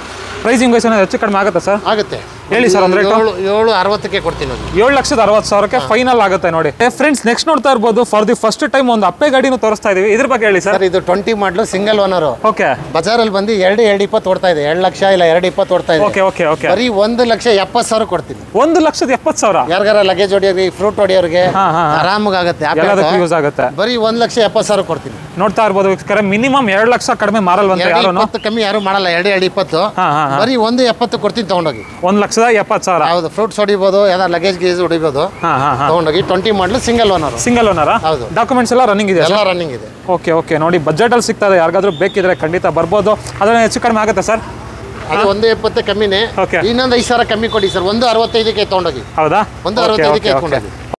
ಪ್ರೈಸಿಂಗ್ ವೈಸ್ ಏನಾದ್ರು ಹೆಚ್ಚು ಕಡಿಮೆ ಆಗುತ್ತೆ ಸರ್? ಆಗುತ್ತೆ. ಹೇಳಿ ಸರ್ ಅಂದ್ರೆ 7.60ಕ್ಕೆ ಕೊಡ್ತೀನಿ ನೋಡಿ. 7,60,000ಕ್ಕೆ ಫೈನಲ್ ಆಗುತ್ತೆ ನೋಡಿ. ಫ್ರೆಂಡ್ಸ್ ನೆಕ್ಸ್ಟ್ ನೋಡ್ತಾ ಇರ್ಬೋದು ಫಾರ್ ದಿ ಫಸ್ಟ್ ಟೈಮ್ ಒಂದು ಅಪ್ಪೆ ಗಾಡಿನೂ ತೋರಿಸ್ತಾ ಇದೀವಿ. ಇದ್ರ ಬಗ್ಗೆ ಹೇಳಿ ಸರ್. ಇದು 20 ಮಾಡಲು ಸಿಂಗಲ್ ಓನರು. ಓಕೆ ಬಜಾರಲ್ಲಿ ಬಂದು 2,20 ಓಡ್ತಾ ಇದೆ. 2 ಲಕ್ಷ ಇಲ್ಲ 2.20 ಓಡ್ತಾ ಇದೆ. ಓಕೆ ಓಕೆ ಓಕೆ ಬರೀ 1,70,000 ಕೊಡ್ತೀನಿ. 1,70,000. ಯಾರಿಗಾರ ಲಗೇಜ್ ಹೊಡಿಯೋರಿಗೆ, ಫ್ರೂಟ್ ಹೊಡಿಯೋರಿಗೆ ಆರಾಮಾಗಿ ಆಗುತ್ತೆ. ಯೂಸ್ ಆಗುತ್ತೆ. ಬರೀ 1,70,000 ಕೊಡ್ತೀನಿ. ನೋಡ್ತಾ ಇರ್ಬೋದು ಮಿನಿಮಮ್ 2 ಲಕ್ಷ ಕಡಿಮೆ ಮಾರಲ್ವಂತೆ ಯಾರು? ಕಮ್ಮಿ ಯಾರು ಮಾಡಲ್ಲ. 2,20 ಬರೀ 1.70 ಕೊಡ್ತೀನಿ. ತಗೊಂಡೋಗಿ 1,70,000. ಹೌದು, ಫ್ರೂಟ್ಸ್ ಹೊಡಿಬೋದು, ಯಾವ್ದಾರು ಲಗೇಜ್ ಗೀಸ್ ಹೊಡಿಬೋದು. ತಗೊಂಡೋಗಿ 20 ಮಾಡಲು ಸಿಂಗಲ್ ಓನರ್. Single owner. ಹೌದು. ಡಾಕ್ಯುಮೆಂಟ್ಸ್ ಎಲ್ಲ ರನ್ನಿಂಗ್ ಇದೆ? ಎಲ್ಲ ರನ್ನಿಂಗ್ ಇದೆ. ಓಕೆ ಓಕೆ ನೋಡಿ ಬಜೆಟ್ ಅಲ್ಲಿ ಸಿಗ್ತಾ ಇದೆ. ಯಾರಿಗಾದ್ರೂ ಬೇಕಿದ್ರೆ ಖಂಡಿತ ಬರ್ಬೋದು. ಅದನ್ನ ಹೆಚ್ಚು ಕಡಿಮೆ ಆಗುತ್ತೆ ಸರ್? ಅದು 1.70 ಕಮ್ಮಿನೇ. ಇನ್ನೊಂದು 5,000 ಕಮ್ಮಿ ಕೊಡಿ ಸರ್. 1.65ಕ್ಕೆ ತಗೊಂಡೋಗಿ. ಹೌದಾ? 1.65ಕ್ಕೆ ತಗೊಂಡೋಗಿ.